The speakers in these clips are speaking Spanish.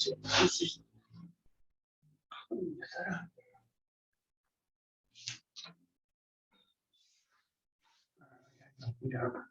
Sí, sí, sí. Ya.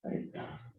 Ahí está.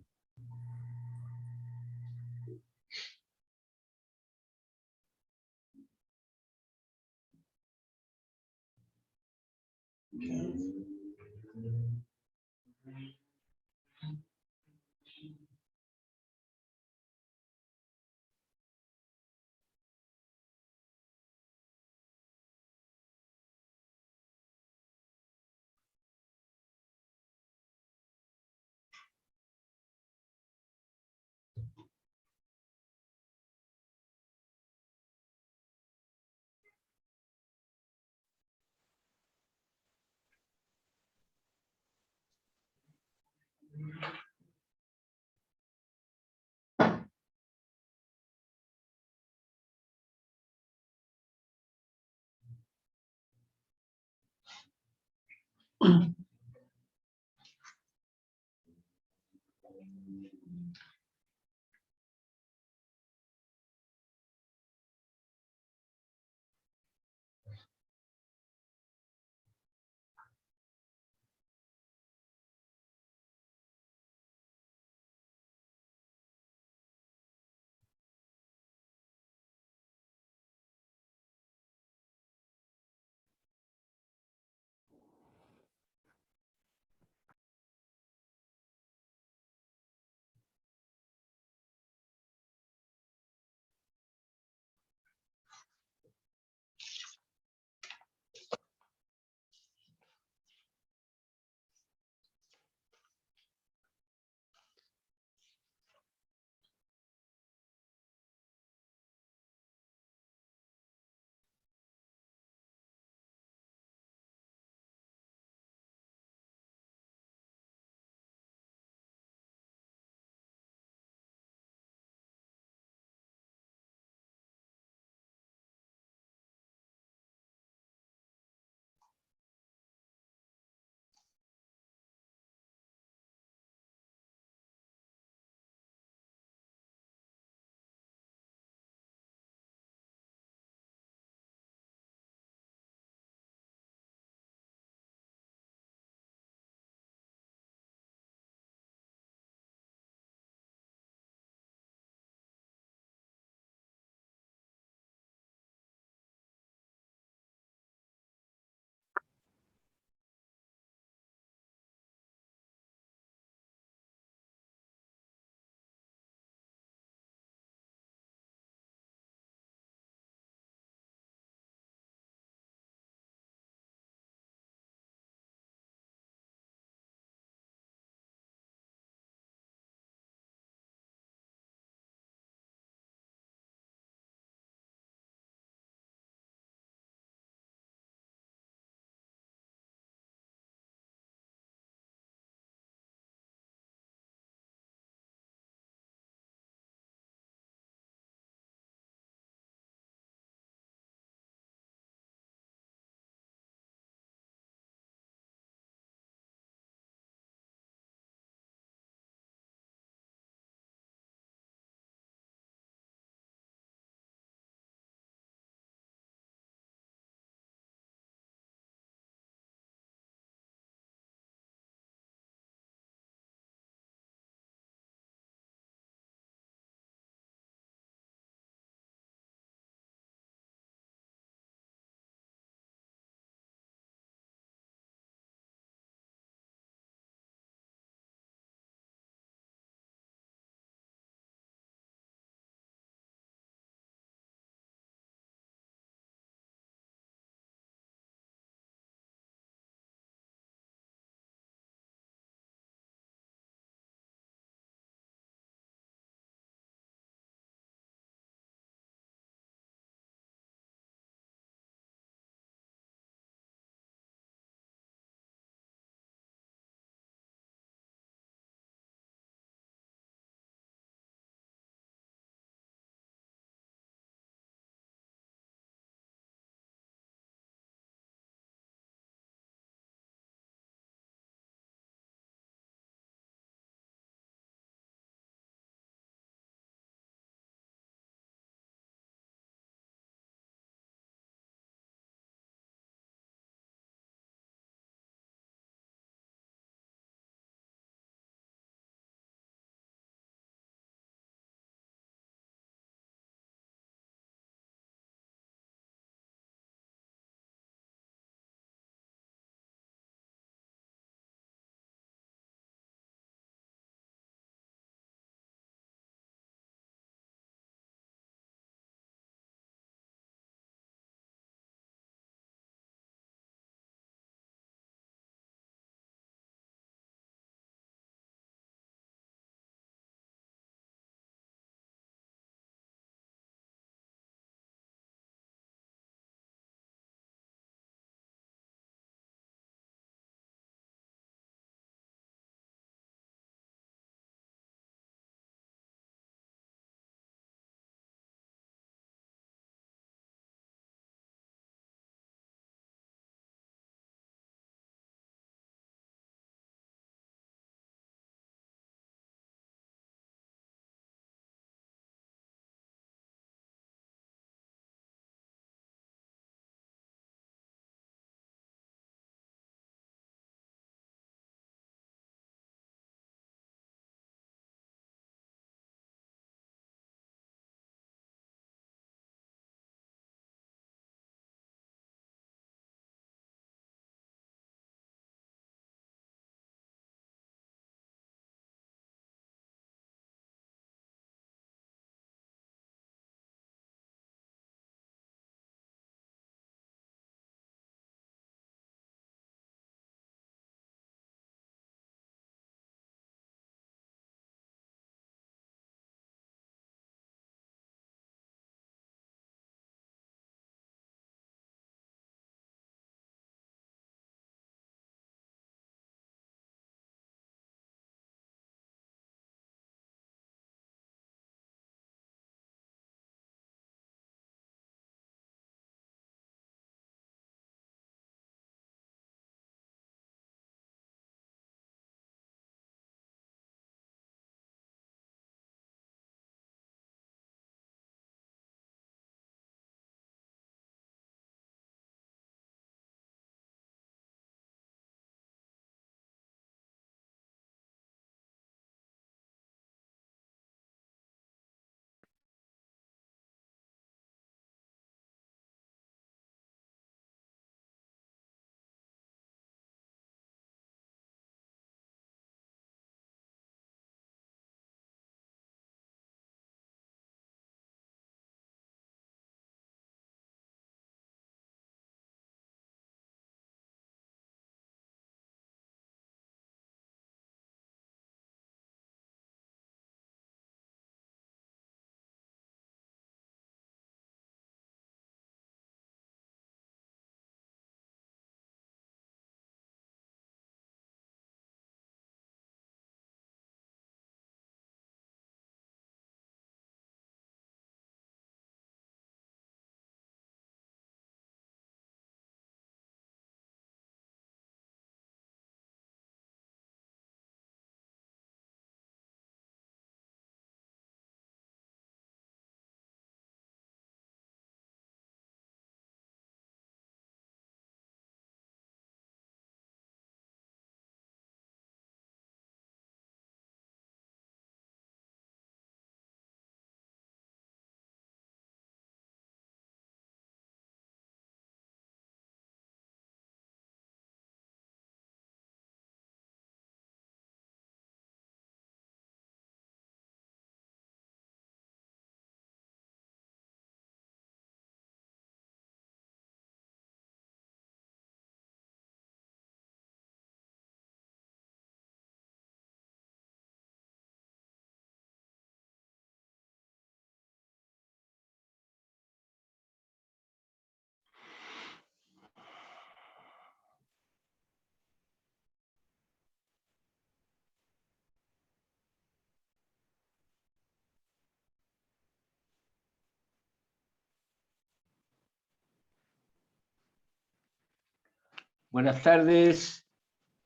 Buenas tardes,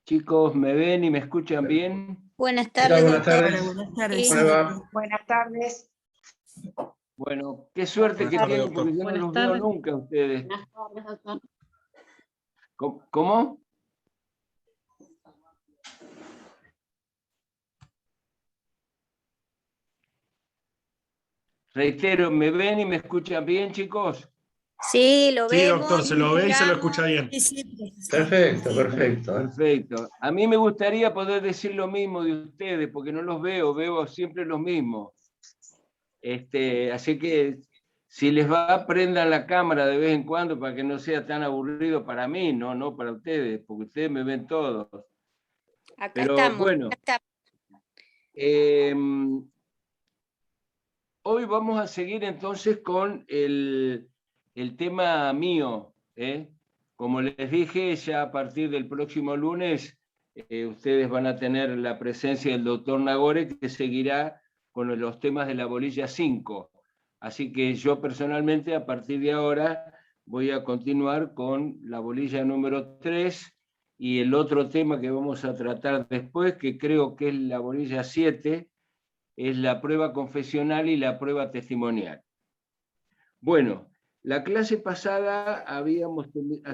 chicos, ¿me ven y me escuchan bien? Buenas ¿Qué tal? tardes, Buenas doctor. tardes. Buenas tardes. Sí. ¿Cómo le va? Buenas tardes. Bueno, qué suerte Buenas que tardes, tienen, doctor. porque yo no Buenas los tardes. veo nunca a ustedes. Buenas tardes, doctor. ¿Cómo? Reitero, ¿me ven y me escuchan bien, chicos? Sí, lo Sí, vemos. doctor, se lo ve y se lo escuchamos. escucha bien. Sí, sí, profesor. Perfecto, Sí. perfecto. Perfecto. A mí me gustaría poder decir lo mismo de ustedes, porque no los veo, veo siempre los mismos. Así que si les va, prendan la cámara de vez en cuando para que no sea tan aburrido para mí, no para ustedes, porque ustedes me ven todos. Acá Pero estamos. bueno, Acá estamos. hoy vamos a seguir entonces con el tema mío. Como les dije, ya a partir del próximo lunes, ustedes van a tener la presencia del doctor Nagore, que seguirá con los temas de la bolilla 5. Así que yo personalmente, a partir de ahora, voy a continuar con la bolilla número 3 y el otro tema que vamos a tratar después, que creo que es la bolilla 7, es la prueba confesional y la prueba testimonial. Bueno, la clase pasada habíamos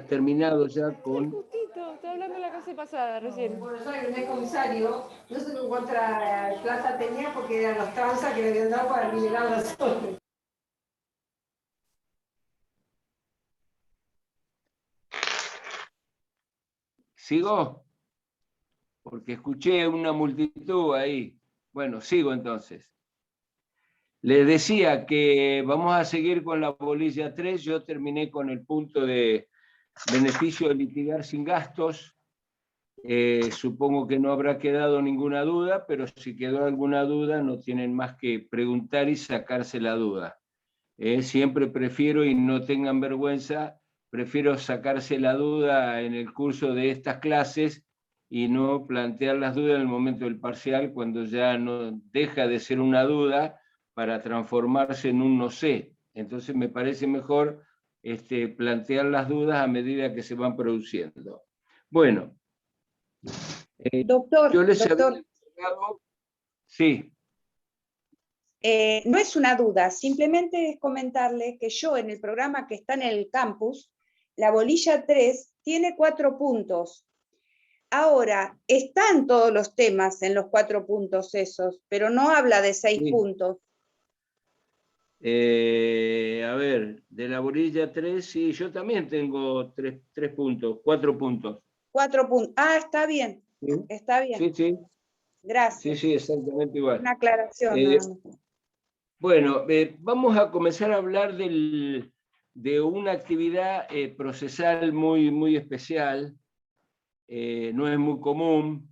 terminado ya con... Justito, estoy hablando de la clase pasada recién. Buenos Aires, no hay comisario, no sé cuánta plata tenía porque eran los tranzas que le habían dado para liberar la zona. ¿Sigo? Porque escuché una multitud ahí. Bueno, sigo entonces. Les decía que vamos a seguir con la bolilla 3. Yo terminé con el punto de beneficio de litigar sin gastos. Supongo que no habrá quedado ninguna duda, pero si quedó alguna duda no tienen más que preguntar y sacarse la duda. Siempre prefiero, y no tengan vergüenza, prefiero sacarse la duda en el curso de estas clases y no plantear las dudas en el momento del parcial, cuando ya no deja de ser una duda para transformarse en un no sé. Entonces me parece mejor plantear las dudas a medida que se van produciendo. Bueno, yo les Doctor, había explicado, sí. No es una duda, simplemente es comentarle que yo en el programa que está en el campus, la bolilla 3 tiene 4 puntos. Ahora, están todos los temas en los 4 puntos esos, pero no habla de 6 Sí. puntos. A ver, de la bolilla 3, sí, yo también tengo 3 puntos, 4 puntos. 4 puntos. Ah, está bien. ¿Sí? Está bien. Sí, sí. Gracias. Sí, exactamente igual. Una aclaración nada más. Bueno, vamos a comenzar a hablar de una actividad procesal muy especial. No es muy común,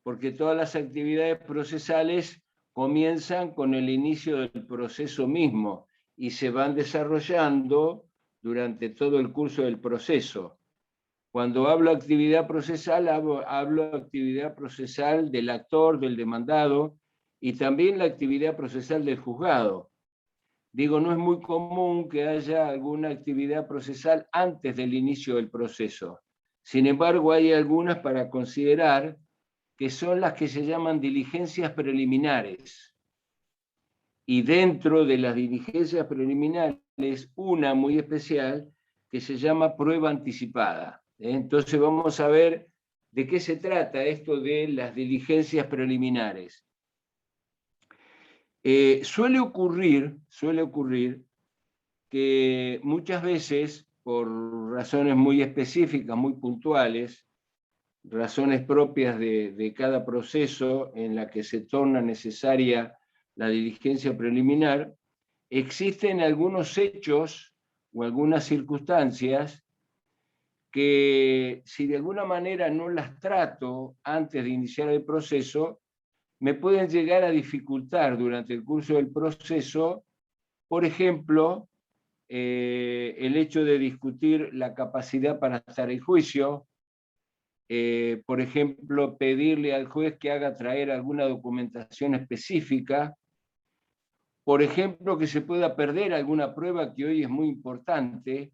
porque todas las actividades procesales comienzan con el inicio del proceso mismo y se van desarrollando durante todo el curso del proceso. Cuando hablo de actividad procesal, hablo de actividad procesal del actor, del demandado, y también la actividad procesal del juzgado. Digo, no es muy común que haya alguna actividad procesal antes del inicio del proceso. Sin embargo, hay algunas para considerar, que son las que se llaman diligencias preliminares. Y dentro de las diligencias preliminares, una muy especial que se llama prueba anticipada. Entonces vamos a ver de qué se trata esto de las diligencias preliminares. Suele ocurrir que muchas veces, por razones muy específicas, muy puntuales, razones propias de cada proceso en la que se torna necesaria la diligencia preliminar, existen algunos hechos o algunas circunstancias que, si de alguna manera no las trato antes de iniciar el proceso, me pueden llegar a dificultar durante el curso del proceso. Por ejemplo, el hecho de discutir la capacidad para estar en juicio, por ejemplo, pedirle al juez que haga traer alguna documentación específica, por ejemplo, que se pueda perder alguna prueba que hoy es muy importante,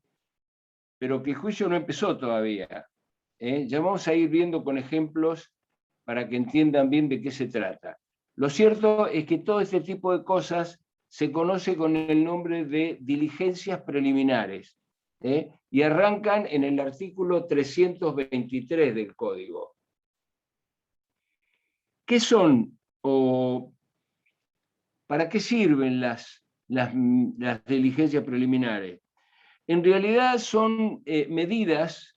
pero que el juicio no empezó todavía. Ya vamos a ir viendo con ejemplos para que entiendan bien de qué se trata. Lo cierto es que todo este tipo de cosas se conoce con el nombre de diligencias preliminares, y arrancan en el artículo 323 del Código. ¿Qué son o para qué sirven las diligencias preliminares? En realidad son medidas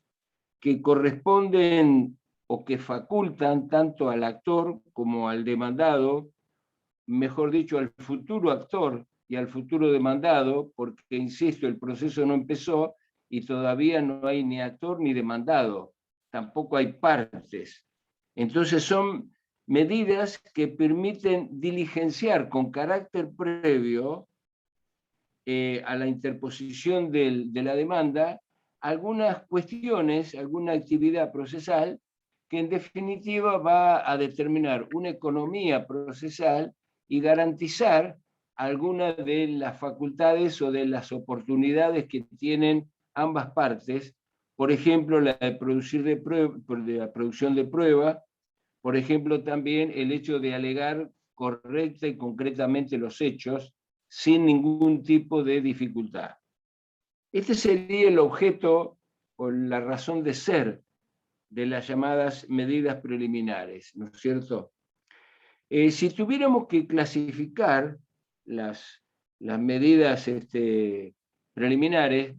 que corresponden o que facultan tanto al actor como al demandado, mejor dicho, al futuro actor y al futuro demandado, porque, insisto, el proceso no empezó y todavía no hay ni actor ni demandado, tampoco hay partes. Entonces son medidas que permiten diligenciar con carácter previo a la interposición de la demanda algunas cuestiones, alguna actividad procesal que en definitiva va a determinar una economía procesal y garantizar algunas de las facultades o de las oportunidades que tienen ambas partes, por ejemplo, la de la producción de prueba, por ejemplo, también el hecho de alegar correcta y concretamente los hechos sin ningún tipo de dificultad. Este sería el objeto o la razón de ser de las llamadas medidas preliminares, ¿no es cierto? Si tuviéramos que clasificar las medidas preliminares,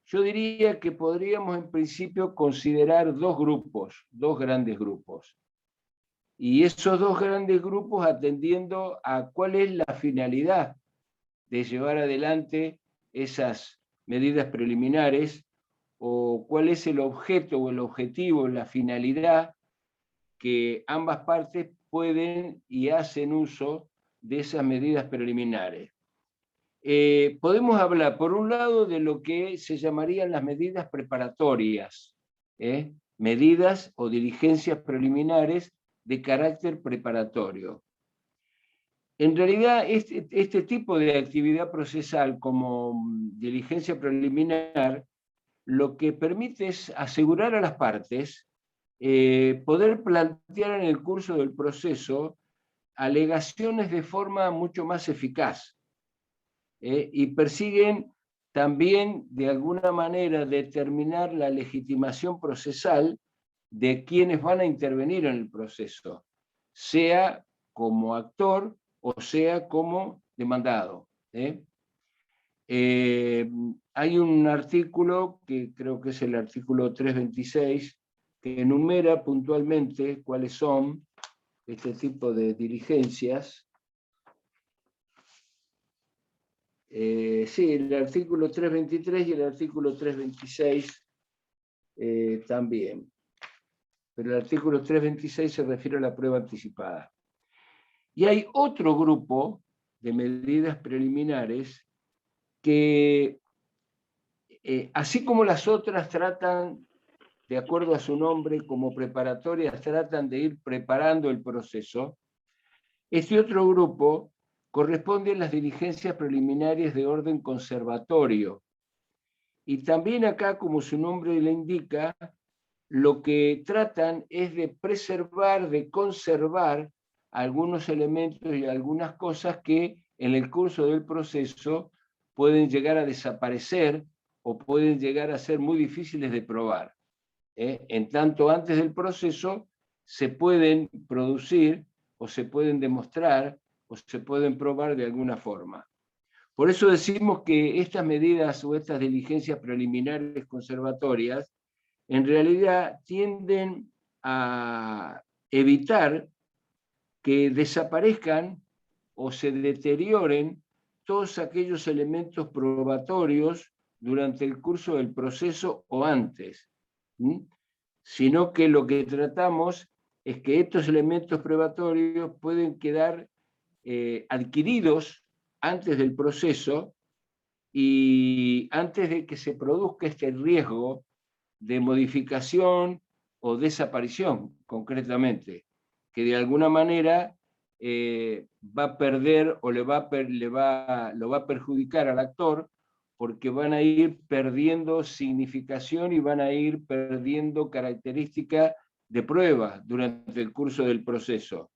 yo diría que podríamos en principio considerar dos grandes grupos. Y esos dos grandes grupos atendiendo a cuál es la finalidad de llevar adelante esas medidas preliminares, o cuál es el objeto o el objetivo, la finalidad que ambas partes pueden y hacen uso de esas medidas preliminares. Podemos hablar, por un lado, de lo que se llamarían las medidas preparatorias, medidas o diligencias preliminares de carácter preparatorio. En realidad, este tipo de actividad procesal como diligencia preliminar, lo que permite es asegurar a las partes poder plantear en el curso del proceso alegaciones de forma mucho más eficaz, y persiguen también de alguna manera determinar la legitimación procesal de quienes van a intervenir en el proceso, sea como actor o sea como demandado. Hay un artículo, que creo que es el artículo 326, que enumera puntualmente cuáles son este tipo de diligencias. Sí, el artículo 323 y el artículo 326 también. Pero el artículo 326 se refiere a la prueba anticipada. Y hay otro grupo de medidas preliminares que, así como las otras tratan, de acuerdo a su nombre, como preparatorias, tratan de ir preparando el proceso, este otro grupo corresponde a las diligencias preliminares de orden conservatorio. Y también acá, como su nombre le indica, lo que tratan es de preservar, de conservar algunos elementos y algunas cosas que en el curso del proceso pueden llegar a desaparecer o pueden llegar a ser muy difíciles de probar. En tanto, antes del proceso se pueden producir o se pueden demostrar o se pueden probar de alguna forma. Por eso decimos que estas medidas o estas diligencias preliminares conservatorias en realidad tienden a evitar que desaparezcan o se deterioren todos aquellos elementos probatorios durante el curso del proceso o antes, sino que lo que tratamos es que estos elementos probatorios pueden quedar adquiridos antes del proceso y antes de que se produzca este riesgo de modificación o desaparición, concretamente, que de alguna manera va a perder o lo va a perjudicar al actor porque van a ir perdiendo significación y van a ir perdiendo característica de prueba durante el curso del proceso.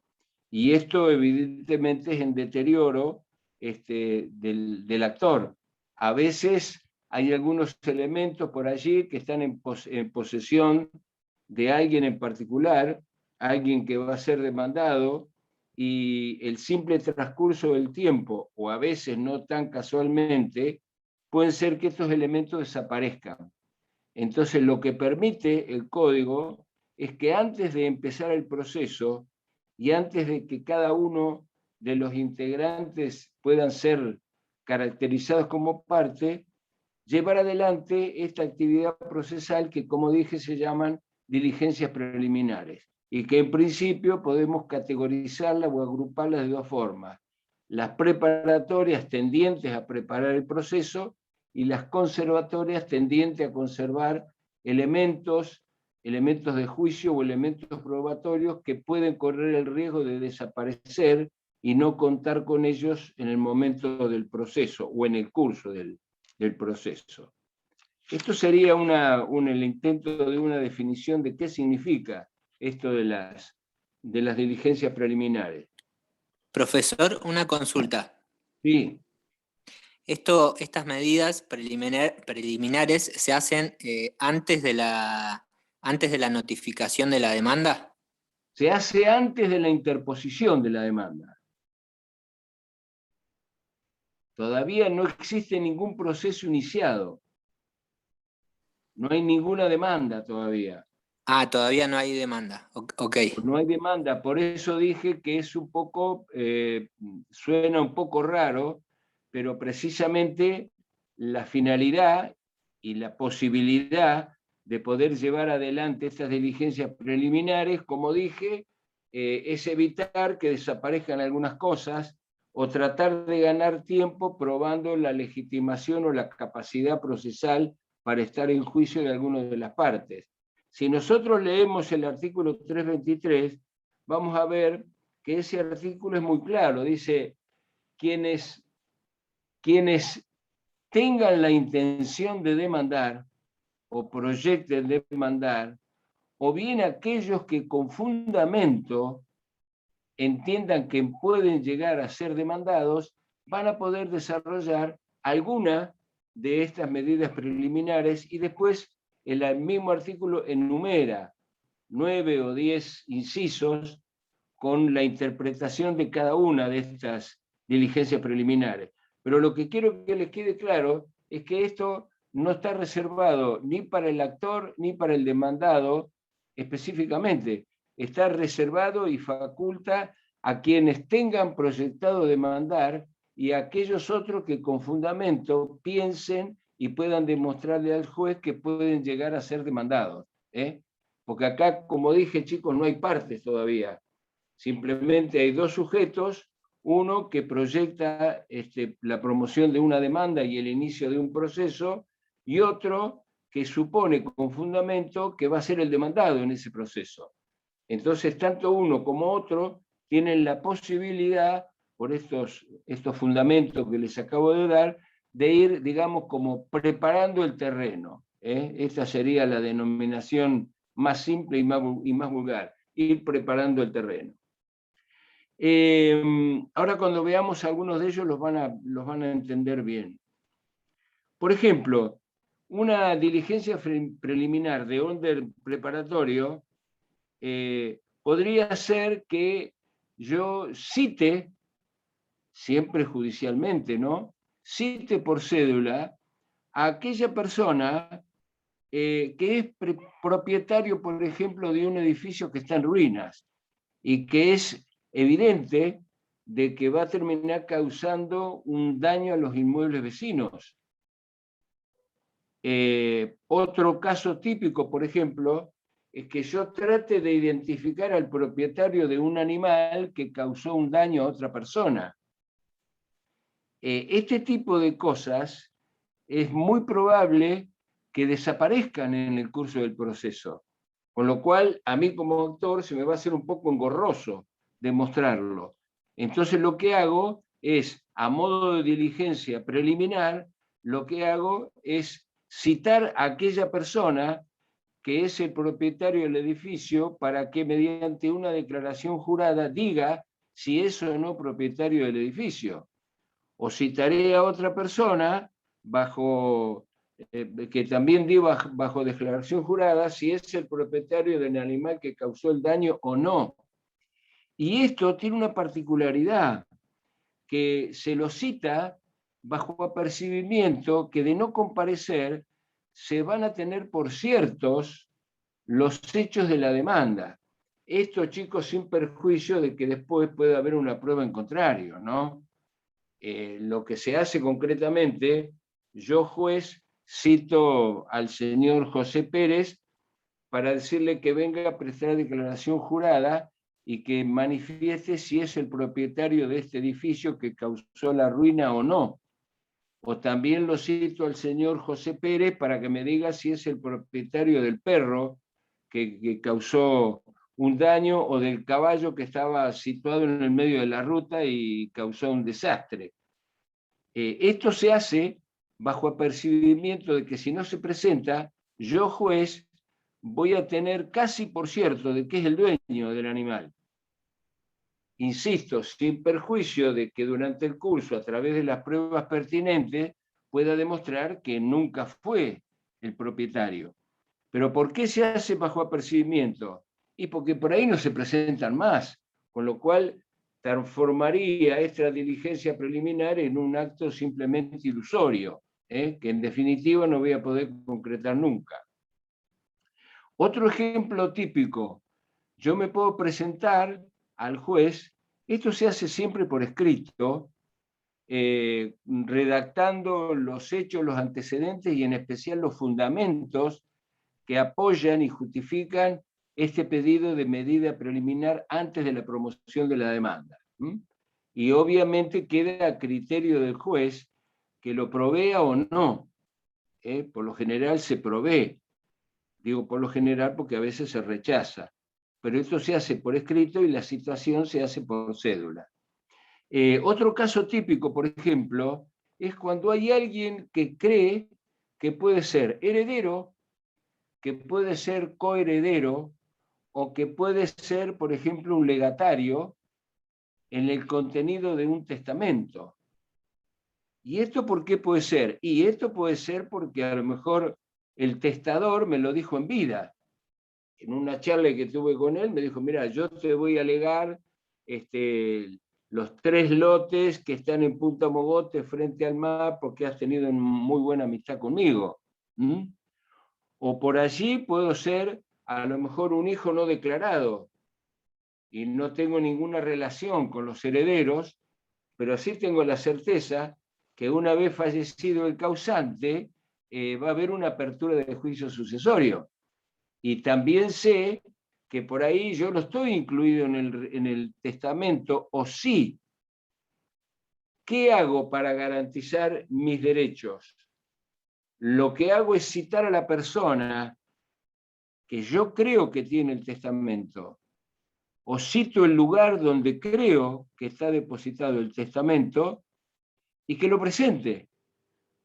Y esto evidentemente es en deterioro del actor. A veces hay algunos elementos por allí que están en posesión de alguien en particular, alguien que va a ser demandado, y el simple transcurso del tiempo, o a veces no tan casualmente, pueden ser que estos elementos desaparezcan. Entonces lo que permite el código es que antes de empezar el proceso y antes de que cada uno de los integrantes puedan ser caracterizados como parte, llevar adelante esta actividad procesal que, como dije, se llaman diligencias preliminares, y que en principio podemos categorizarlas o agruparlas de dos formas: las preparatorias tendientes a preparar el proceso y las conservatorias tendientes a conservar elementos de juicio o elementos probatorios que pueden correr el riesgo de desaparecer y no contar con ellos en el momento del proceso o en el curso del proceso. Esto sería el intento de una definición de qué significa esto de las diligencias preliminares. Profesor, una consulta. Sí. Estas medidas preliminares se hacen antes de la notificación de la demanda. Se hace antes de la interposición de la demanda. Todavía no existe ningún proceso iniciado. No hay ninguna demanda todavía. Ah, todavía no hay demanda. Ok. No hay demanda, por eso dije que es un poco, suena un poco raro, pero precisamente la finalidad y la posibilidad de poder llevar adelante estas diligencias preliminares, como dije, es evitar que desaparezcan algunas cosas o tratar de ganar tiempo probando la legitimación o la capacidad procesal para estar en juicio de alguna de las partes. Si nosotros leemos el artículo 323, vamos a ver que ese artículo es muy claro. Dice, quienes tengan la intención de demandar o proyecten demandar, o bien aquellos que con fundamento entiendan que pueden llegar a ser demandados, van a poder desarrollar alguna de estas medidas preliminares, y después el mismo artículo enumera 9 o 10 incisos con la interpretación de cada una de estas diligencias preliminares. Pero lo que quiero que les quede claro es que esto no está reservado ni para el actor ni para el demandado específicamente. Está reservado y faculta a quienes tengan proyectado demandar y a aquellos otros que con fundamento piensen y puedan demostrarle al juez que pueden llegar a ser demandados. Porque acá, como dije, chicos, no hay partes todavía. Simplemente hay dos sujetos, uno que proyecta la promoción de una demanda y el inicio de un proceso, y otro que supone con fundamento que va a ser el demandado en ese proceso. Entonces, tanto uno como otro tienen la posibilidad, por estos fundamentos que les acabo de dar, de ir, digamos, como preparando el terreno. Esta sería la denominación más simple y más vulgar, ir preparando el terreno. Ahora, cuando veamos algunos de ellos, los van a entender bien. Por ejemplo, una diligencia preliminar de orden preparatorio podría ser que yo cite, siempre judicialmente, ¿no? Cite por cédula a aquella persona que es propietario, por ejemplo, de un edificio que está en ruinas y que es evidente de que va a terminar causando un daño a los inmuebles vecinos. Otro caso típico, por ejemplo, es que yo trate de identificar al propietario de un animal que causó un daño a otra persona. Este tipo de cosas es muy probable que desaparezcan en el curso del proceso, con lo cual a mí como autor se me va a hacer un poco engorroso demostrarlo. Entonces lo que hago es, a modo de diligencia preliminar, lo que hago es citar a aquella persona que es el propietario del edificio para que mediante una declaración jurada diga si es o no propietario del edificio. O citaré a otra persona que también dio bajo declaración jurada si es el propietario del animal que causó el daño o no. Y esto tiene una particularidad, que se lo cita bajo apercibimiento que de no comparecer se van a tener por ciertos los hechos de la demanda. Esto, chicos, sin perjuicio de que después pueda haber una prueba en contrario, ¿no? Lo que se hace concretamente, yo juez cito al señor José Pérez para decirle que venga a prestar declaración jurada y que manifieste si es el propietario de este edificio que causó la ruina o no. O también lo cito al señor José Pérez para que me diga si es el propietario del perro que causó un daño o del caballo que estaba situado en el medio de la ruta y causó un desastre. Esto se hace bajo apercibimiento de que si no se presenta, yo juez voy a tener casi por cierto de que es el dueño del animal. Insisto, sin perjuicio de que durante el curso, a través de las pruebas pertinentes, pueda demostrar que nunca fue el propietario. ¿Pero por qué se hace bajo apercibimiento? Y porque por ahí no se presentan más, con lo cual transformaría esta diligencia preliminar en un acto simplemente ilusorio, que en definitiva no voy a poder concretar nunca. Otro ejemplo típico, yo me puedo presentar al juez, esto se hace siempre por escrito, redactando los hechos, los antecedentes y en especial los fundamentos que apoyan y justifican este pedido de medida preliminar antes de la promoción de la demanda. Y obviamente queda a criterio del juez que lo provea o no. Por lo general se provee. Digo por lo general porque a veces se rechaza. Pero esto se hace por escrito y la citación se hace por cédula. Otro caso típico, por ejemplo, es cuando hay alguien que cree que puede ser heredero, que puede ser coheredero, o que puede ser, por ejemplo, un legatario en el contenido de un testamento. ¿Y esto por qué puede ser? Y esto puede ser porque a lo mejor el testador me lo dijo en vida. En una charla que tuve con él me dijo, mira, yo te voy a legar los 3 lotes que están en Punta Mogote frente al mar porque has tenido muy buena amistad conmigo. O por allí puedo ser a lo mejor un hijo no declarado y no tengo ninguna relación con los herederos, pero sí tengo la certeza que una vez fallecido el causante va a haber una apertura de juicio sucesorio. Y también sé que por ahí yo no estoy incluido en el testamento, o sí. ¿Qué hago para garantizar mis derechos? Lo que hago es citar a la persona que yo creo que tiene el testamento, o cito el lugar donde creo que está depositado el testamento y que lo presente.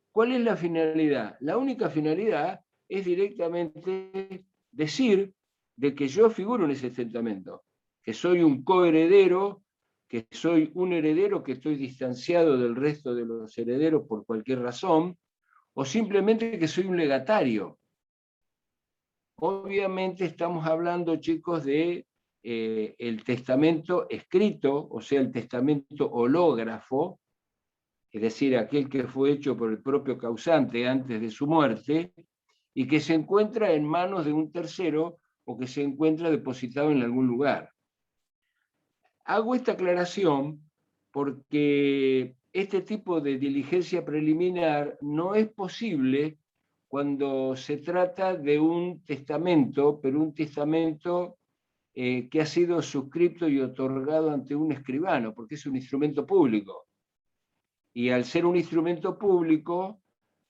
¿Cuál es la finalidad? La única finalidad es directamente decir de que yo figuro en ese testamento, que soy un coheredero, que soy un heredero que estoy distanciado del resto de los herederos por cualquier razón, o simplemente que soy un legatario. Obviamente estamos hablando, chicos, de el testamento escrito, o sea, el testamento hológrafo, es decir, aquel que fue hecho por el propio causante antes de su muerte, y que se encuentra en manos de un tercero o que se encuentra depositado en algún lugar. Hago esta aclaración porque este tipo de diligencia preliminar no es posible cuando se trata de un testamento, pero un testamento que ha sido suscrito y otorgado ante un escribano, porque es un instrumento público. Y al ser un instrumento público,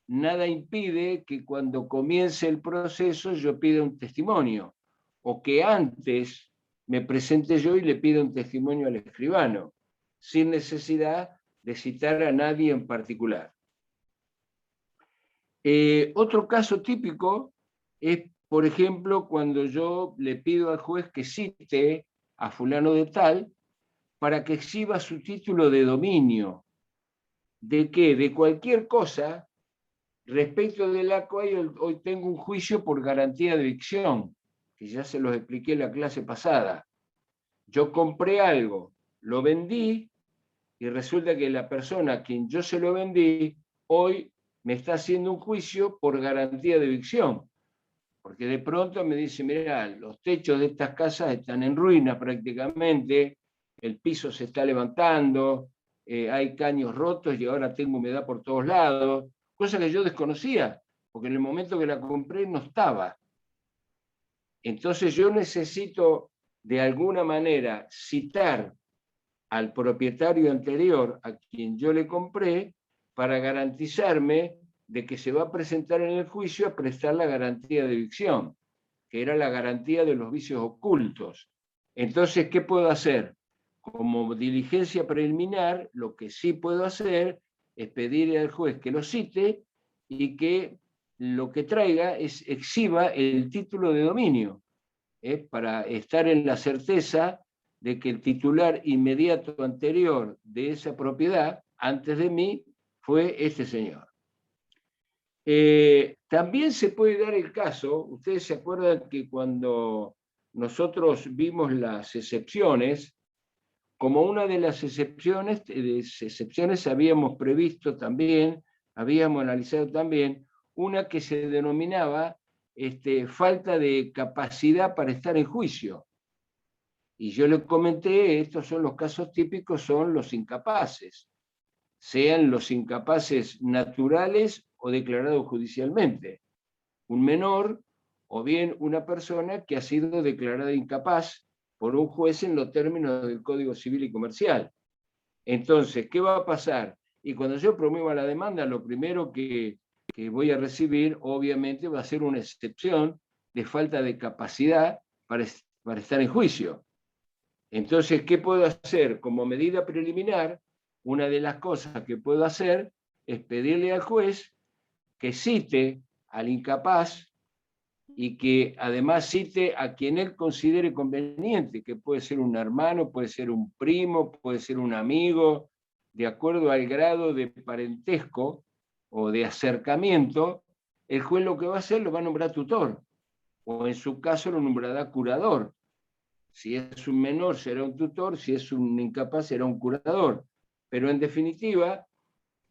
nada impide que cuando comience el proceso yo pida un testimonio, o que antes me presente yo y le pida un testimonio al escribano, sin necesidad de citar a nadie en particular. Otro caso típico es, por ejemplo, cuando yo le pido al juez que cite a fulano de tal para que exhiba su título de dominio. ¿De qué? De cualquier cosa respecto de la cual hoy tengo un juicio por garantía de evicción, que ya se los expliqué en la clase pasada. Yo compré algo, lo vendí, y resulta que la persona a quien yo se lo vendí, hoy me está haciendo un juicio por garantía de evicción. Porque de pronto me dice, mirá, los techos de estas casas están en ruinas prácticamente, el piso se está levantando, hay caños rotos y ahora tengo humedad por todos lados, cosa que yo desconocía, porque en el momento que la compré no estaba. Entonces yo necesito de alguna manera citar al propietario anterior a quien yo le compré para garantizarme de que se va a presentar en el juicio a prestar la garantía de evicción, que era la garantía de los vicios ocultos. Entonces, ¿qué puedo hacer? Como diligencia preliminar, lo que sí puedo hacer es pedirle al juez que lo cite y que lo que traiga es exhiba el título de dominio, para estar en la certeza de que el titular inmediato anterior de esa propiedad, antes de mí, fue este señor. También se puede dar el caso, ustedes se acuerdan que cuando nosotros vimos las excepciones, como una de las excepciones habíamos previsto también, habíamos analizado también, una que se denominaba falta de capacidad para estar en juicio. Y yo le comenté, estos son los casos típicos, son los incapaces, sean los incapaces naturales o declarados judicialmente. Un menor o bien una persona que ha sido declarada incapaz por un juez en los términos del Código Civil y Comercial. Entonces, ¿qué va a pasar? Y cuando yo promueva la demanda, lo primero que voy a recibir, obviamente, va a ser una excepción de falta de capacidad para estar en juicio. Entonces, ¿qué puedo hacer? Como medida preliminar, una de las cosas que puedo hacer es pedirle al juez que cite al incapaz y que además cite a quien él considere conveniente, que puede ser un hermano, puede ser un primo, puede ser un amigo, de acuerdo al grado de parentesco o de acercamiento, el juez lo que va a hacer lo va a nombrar tutor, o en su caso lo nombrará curador. Si es un menor será un tutor, si es un incapaz será un curador. Pero en definitiva,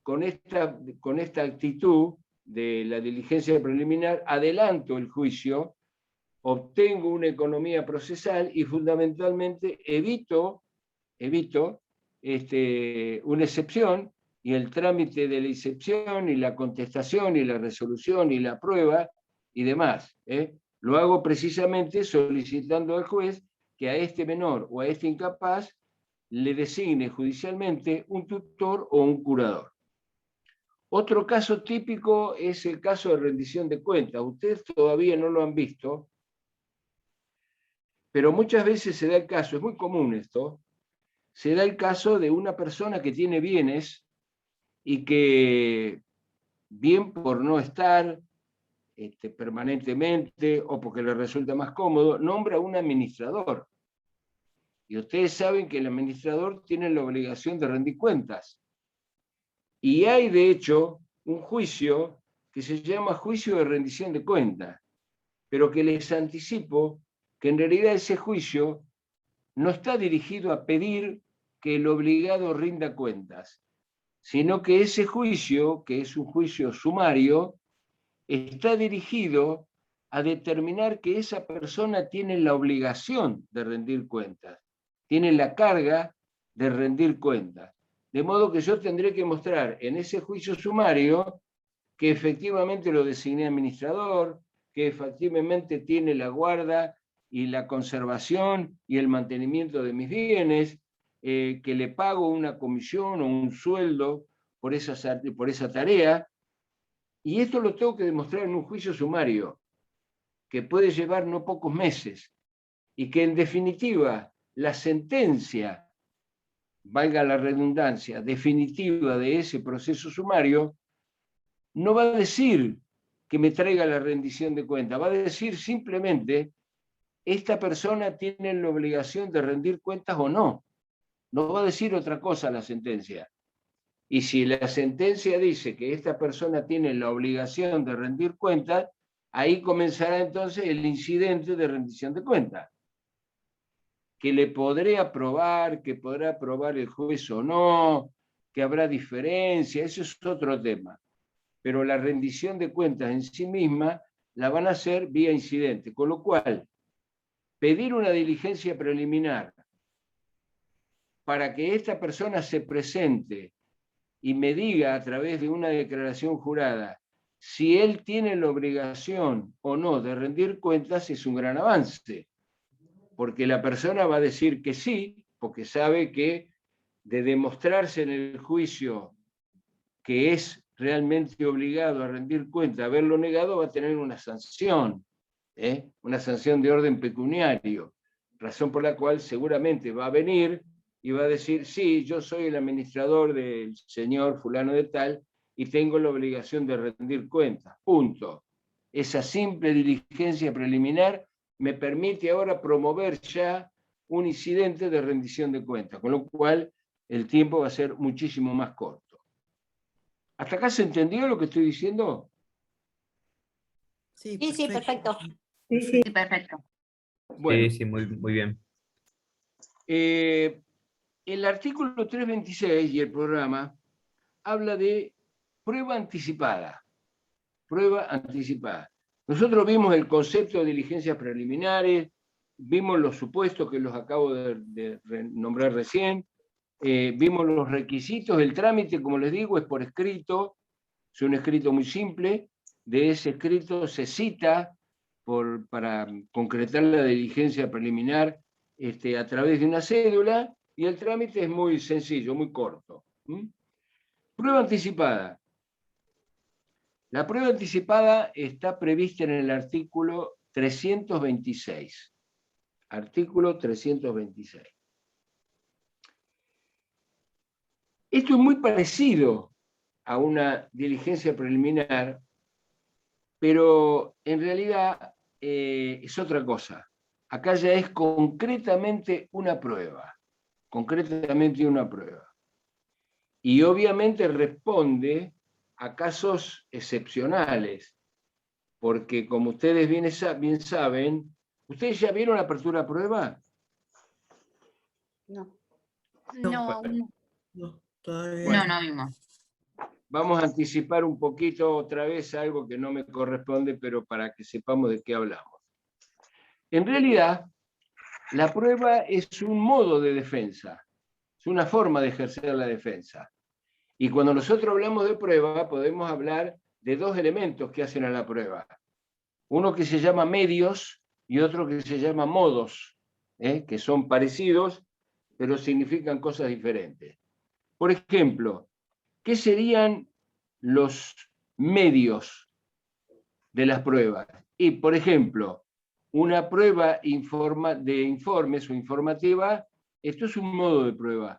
con esta actitud de la diligencia preliminar, adelanto el juicio, obtengo una economía procesal y fundamentalmente evito una excepción, y el trámite de la excepción y la contestación y la resolución y la prueba y demás. Lo hago precisamente solicitando al juez que a este menor o a este incapaz le designe judicialmente un tutor o un curador. Otro caso típico es el caso de rendición de cuentas. Ustedes todavía no lo han visto, pero muchas veces se da el caso, es muy común esto, se da el caso de una persona que tiene bienes y que, bien por no estar permanentemente o porque le resulta más cómodo, nombra un administrador. Y ustedes saben que el administrador tiene la obligación de rendir cuentas. Y hay, de hecho, un juicio que se llama juicio de rendición de cuentas, pero que les anticipo que en realidad ese juicio no está dirigido a pedir que el obligado rinda cuentas, sino que ese juicio, que es un juicio sumario, está dirigido a determinar que esa persona tiene la obligación de rendir cuentas, tiene la carga de rendir cuentas. De modo que yo tendré que mostrar en ese juicio sumario que efectivamente lo designé administrador, que efectivamente tiene la guarda y la conservación y el mantenimiento de mis bienes, que le pago una comisión o un sueldo por esa tarea. Y esto lo tengo que demostrar en un juicio sumario, que puede llevar no pocos meses, y que en definitiva la sentencia, valga la redundancia, definitiva de ese proceso sumario, no va a decir que me traiga la rendición de cuentas. Va a decir simplemente, esta persona tiene la obligación de rendir cuentas o no. No va a decir otra cosa la sentencia. Y si la sentencia dice que esta persona tiene la obligación de rendir cuentas, ahí comenzará entonces el incidente de rendición de cuentas. Que le podré aprobar, que podrá aprobar el juez o no, que habrá diferencia, eso es otro tema. Pero la rendición de cuentas en sí misma la van a hacer vía incidente, con lo cual pedir una diligencia preliminar para que esta persona se presente y me diga a través de una declaración jurada si él tiene la obligación o no de rendir cuentas es un gran avance, porque la persona va a decir que sí, porque sabe que de demostrarse en el juicio que es realmente obligado a rendir cuenta, haberlo negado, va a tener una sanción de orden pecuniario, razón por la cual seguramente va a venir y va a decir, sí, yo soy el administrador del señor fulano de tal y tengo la obligación de rendir cuentas, punto. Esa simple diligencia preliminar me permite ahora promover ya un incidente de rendición de cuentas, con lo cual el tiempo va a ser muchísimo más corto. ¿Hasta acá se entendió lo que estoy diciendo? Sí, Sí, perfecto. Sí, perfecto. Bueno, Sí, muy bien. el artículo 326 y el programa habla de prueba anticipada. Prueba anticipada. Nosotros vimos el concepto de diligencias preliminares, vimos los supuestos que los acabo de nombrar recién, vimos los requisitos, el trámite, como les digo, es por escrito, es un escrito muy simple, de ese escrito se cita para concretar la diligencia preliminar a través de una cédula, y el trámite es muy sencillo, muy corto. Prueba anticipada. La prueba anticipada está prevista en el artículo 326. Artículo 326. Esto es muy parecido a una diligencia preliminar, pero en realidad es otra cosa. Acá ya es concretamente una prueba. Concretamente una prueba. Y obviamente responde a casos excepcionales, porque como ustedes bien saben, ¿ustedes ya vieron la apertura a prueba? No. No, No, todavía no vimos. Vamos a anticipar un poquito otra vez algo que no me corresponde, pero para que sepamos de qué hablamos. En realidad, la prueba es un modo de defensa, es una forma de ejercer la defensa. Y cuando nosotros hablamos de prueba, podemos hablar de dos elementos que hacen a la prueba. Uno que se llama medios y otro que se llama modos, que son parecidos, pero significan cosas diferentes. Por ejemplo, ¿qué serían los medios de las pruebas? Y, por ejemplo, una prueba de informes o informativa, esto es un modo de prueba.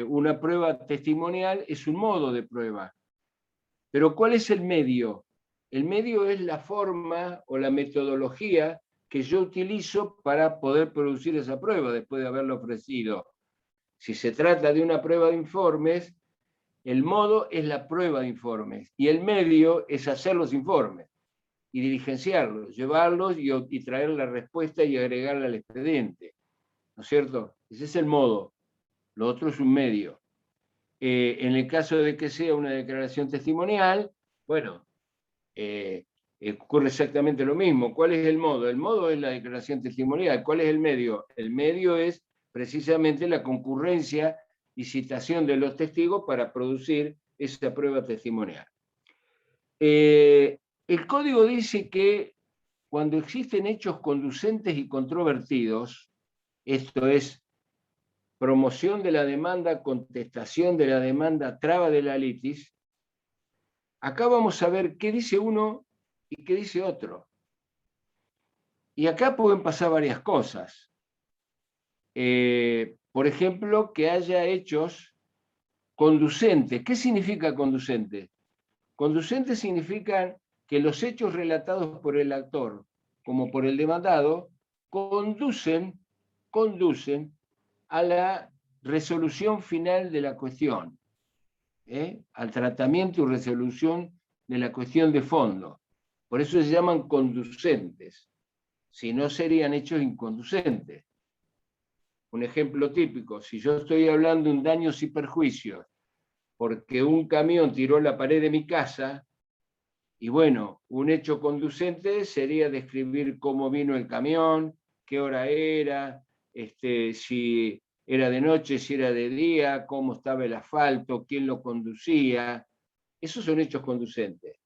Una prueba testimonial es un modo de prueba. Pero ¿cuál es el medio? El medio es la forma o la metodología que yo utilizo para poder producir esa prueba después de haberla ofrecido. Si se trata de una prueba de informes, el modo es la prueba de informes y el medio es hacer los informes y diligenciarlos, llevarlos y traer la respuesta y agregarla al expediente. ¿No es cierto? Ese es el modo. Lo otro es un medio. En el caso de que sea una declaración testimonial, bueno, ocurre exactamente lo mismo. ¿Cuál es el modo? El modo es la declaración testimonial. ¿Cuál es el medio? El medio es precisamente la concurrencia y citación de los testigos para producir esa prueba testimonial. El código dice que cuando existen hechos conducentes y controvertidos, esto es, promoción de la demanda, contestación de la demanda, traba de la litis, acá vamos a ver qué dice uno y qué dice otro. Y acá pueden pasar varias cosas. Por ejemplo, que haya hechos conducentes. ¿Qué significa conducente? Conducentes significan que los hechos relatados por el actor como por el demandado conducen a la resolución final de la cuestión, al tratamiento y resolución de la cuestión de fondo. Por eso se llaman conducentes, si no serían hechos inconducentes. Un ejemplo típico, si yo estoy hablando de un daños y perjuicios, porque un camión tiró la pared de mi casa, y bueno, un hecho conducente sería describir cómo vino el camión, qué hora era, si era de noche, si era de día, cómo estaba el asfalto, quién lo conducía. Esos son hechos conducentes.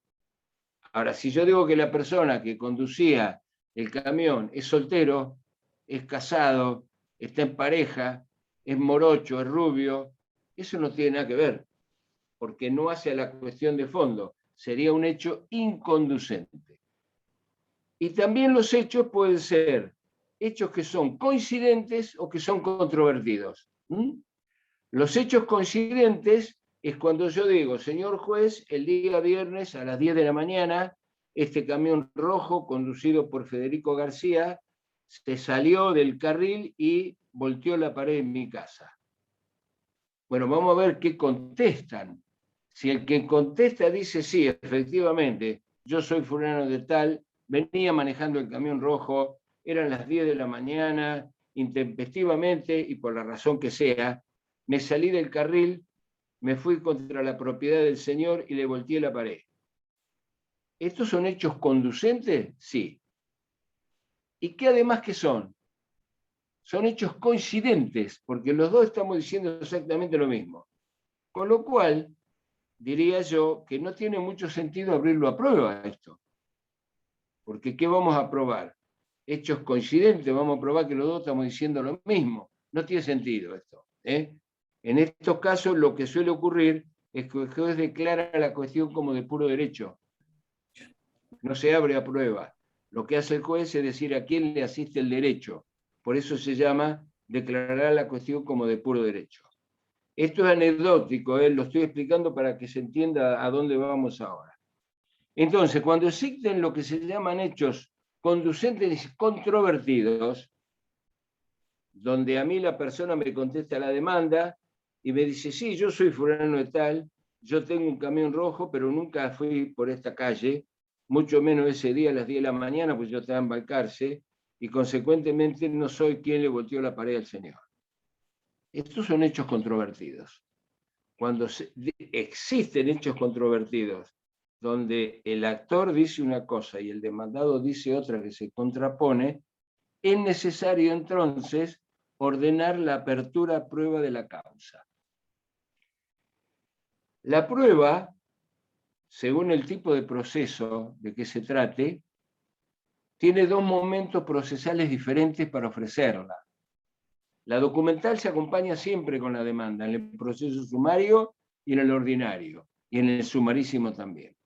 Ahora, si yo digo que la persona que conducía el camión es soltero, es casado, está en pareja, es morocho, es rubio, eso no tiene nada que ver, porque no hace a la cuestión de fondo. Sería un hecho inconducente. Y también los hechos pueden ser hechos que son coincidentes o que son controvertidos. Los hechos coincidentes es cuando yo digo, señor juez, el día viernes a las 10 de la mañana, este camión rojo conducido por Federico García se salió del carril y volteó la pared en mi casa. Bueno, vamos a ver qué contestan. Si el que contesta dice, sí, efectivamente, yo soy fulano de tal, venía manejando el camión rojo, eran las 10 de la mañana, intempestivamente y por la razón que sea, me salí del carril, me fui contra la propiedad del señor y le volteé la pared. ¿Estos son hechos conducentes? Sí. ¿Y qué además que son? Son hechos coincidentes, porque los dos estamos diciendo exactamente lo mismo. Con lo cual, diría yo que no tiene mucho sentido abrirlo a prueba esto. Porque ¿qué vamos a probar? Hechos coincidentes, vamos a probar que los dos estamos diciendo lo mismo. No tiene sentido esto. En estos casos lo que suele ocurrir es que el juez declara la cuestión como de puro derecho. No se abre a prueba. Lo que hace el juez es decir a quién le asiste el derecho. Por eso se llama declarar la cuestión como de puro derecho. Esto es anecdótico, lo estoy explicando para que se entienda a dónde vamos ahora. Entonces, cuando existen lo que se llaman hechos conducentes y controvertidos, donde a mí la persona me contesta la demanda y me dice, sí, yo soy fulano de tal, yo tengo un camión rojo, pero nunca fui por esta calle, mucho menos ese día a las 10 de la mañana, pues yo estaba en Balcarce, y consecuentemente no soy quien le volteó la pared al señor. Estos son hechos controvertidos. Cuando existen hechos controvertidos, donde el actor dice una cosa y el demandado dice otra que se contrapone, es necesario entonces ordenar la apertura a prueba de la causa. La prueba, según el tipo de proceso de que se trate, tiene dos momentos procesales diferentes para ofrecerla. La documental se acompaña siempre con la demanda, en el proceso sumario y en el ordinario, y en el sumarísimo también.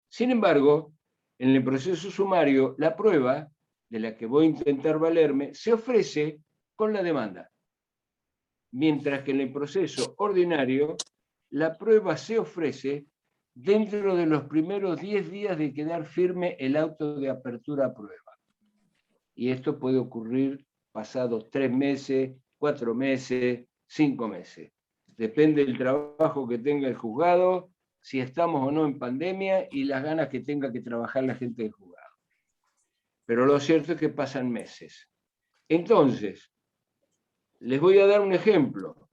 Sin embargo, en el proceso sumario, la prueba, de la que voy a intentar valerme, se ofrece con la demanda. Mientras que en el proceso ordinario, la prueba se ofrece dentro de los primeros 10 días de quedar firme el auto de apertura a prueba. Y esto puede ocurrir pasados 3 meses, 4 meses, 5 meses. Depende del trabajo que tenga el juzgado, si estamos o no en pandemia y las ganas que tenga que trabajar la gente del juzgado. Pero lo cierto es que pasan meses. Entonces, les voy a dar un ejemplo.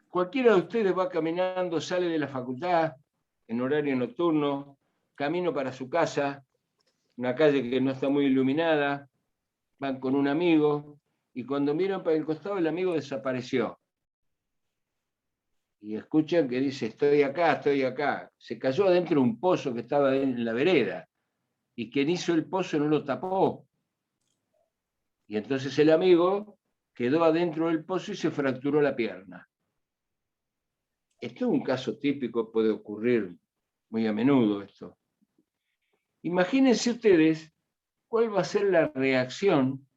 Cualquiera de ustedes va caminando, sale de la facultad en horario nocturno, camino para su casa, una calle que no está muy iluminada, van con un amigo, y cuando miran para el costado el amigo desapareció. Y escuchan que dice, estoy acá. Se cayó adentro de un pozo que estaba en la vereda, y quien hizo el pozo no lo tapó. Y entonces el amigo quedó adentro del pozo y se fracturó la pierna. Esto es un caso típico, puede ocurrir muy a menudo esto. Imagínense ustedes cuál va a ser la reacción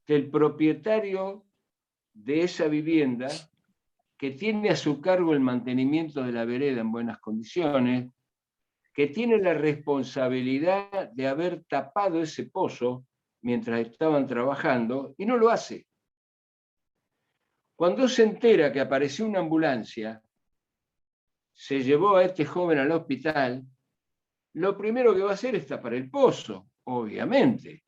del propietario de esa vivienda que tiene a su cargo el mantenimiento de la vereda en buenas condiciones, que tiene la responsabilidad de haber tapado ese pozo mientras estaban trabajando, y no lo hace. Cuando se entera que apareció una ambulancia, se llevó a este joven al hospital, lo primero que va a hacer es tapar el pozo, obviamente.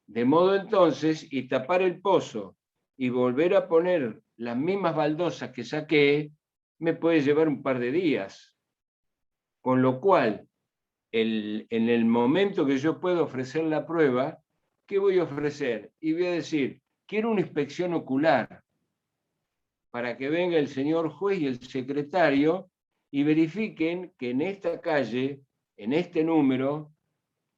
De modo entonces, y tapar el pozo y volver a poner las mismas baldosas que saqué, me puede llevar un par de días. Con lo cual, en el momento que yo puedo ofrecer la prueba, ¿qué voy a ofrecer? Y voy a decir, quiero una inspección ocular para que venga el señor juez y el secretario y verifiquen que en esta calle, en este número,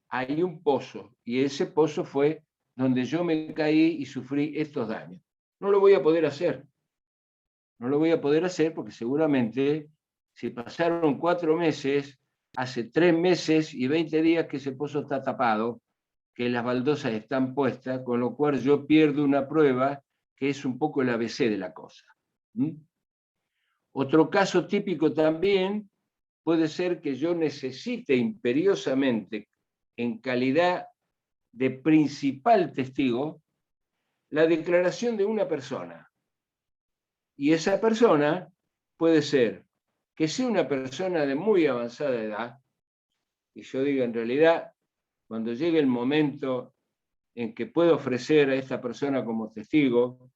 hay un pozo, y ese pozo fue donde yo me caí y sufrí estos daños. No lo voy a poder hacer. No lo voy a poder hacer porque seguramente, si pasaron 4 meses, hace 3 meses y 20 días que ese pozo está tapado, que las baldosas están puestas, con lo cual yo pierdo una prueba que es un poco el ABC de la cosa. Otro caso típico también puede ser que yo necesite imperiosamente, en calidad de principal testigo, la declaración de una persona. Y esa persona puede ser que sea una persona de muy avanzada edad, y yo diga en realidad, cuando llegue el momento en que puedo ofrecer a esta persona como testigo,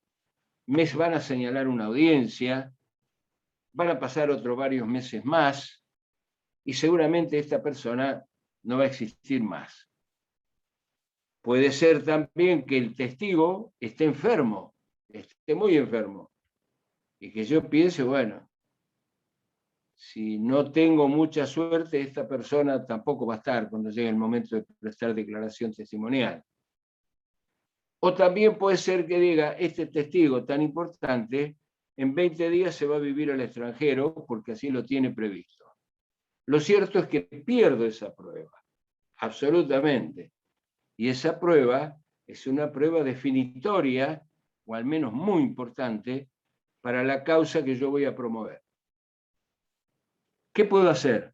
me van a señalar una audiencia, van a pasar otros varios meses más, y seguramente esta persona no va a existir más. Puede ser también que el testigo esté enfermo, esté muy enfermo, y que yo piense, bueno, si no tengo mucha suerte, esta persona tampoco va a estar cuando llegue el momento de prestar declaración testimonial. O también puede ser que diga, este testigo tan importante, en 20 días se va a vivir al extranjero porque así lo tiene previsto. Lo cierto es que pierdo esa prueba, absolutamente. Y esa prueba es una prueba definitoria, o al menos muy importante, para la causa que yo voy a promover. ¿Qué puedo hacer?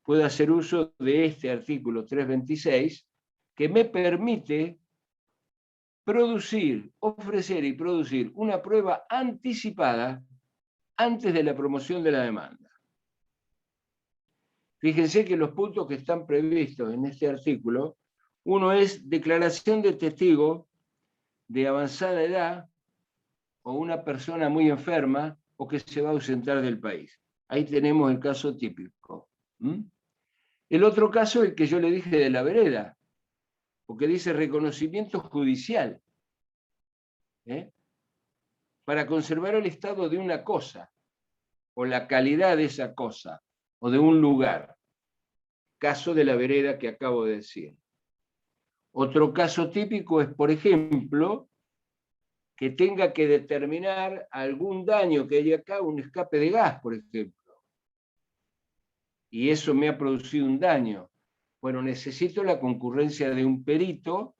Puedo hacer uso de este artículo 326, que me permite ofrecer y producir una prueba anticipada antes de la promoción de la demanda. Fíjense que los puntos que están previstos en este artículo, uno es declaración de testigo de avanzada edad o una persona muy enferma o que se va a ausentar del país. Ahí tenemos el caso típico. El otro caso es el que yo le dije de la vereda, porque dice reconocimiento judicial, para conservar el estado de una cosa, o la calidad de esa cosa, o de un lugar. Caso de la vereda que acabo de decir. Otro caso típico es, por ejemplo, que tenga que determinar algún daño que haya acá, un escape de gas, por ejemplo. Y eso me ha producido un daño. Bueno, necesito la concurrencia de un perito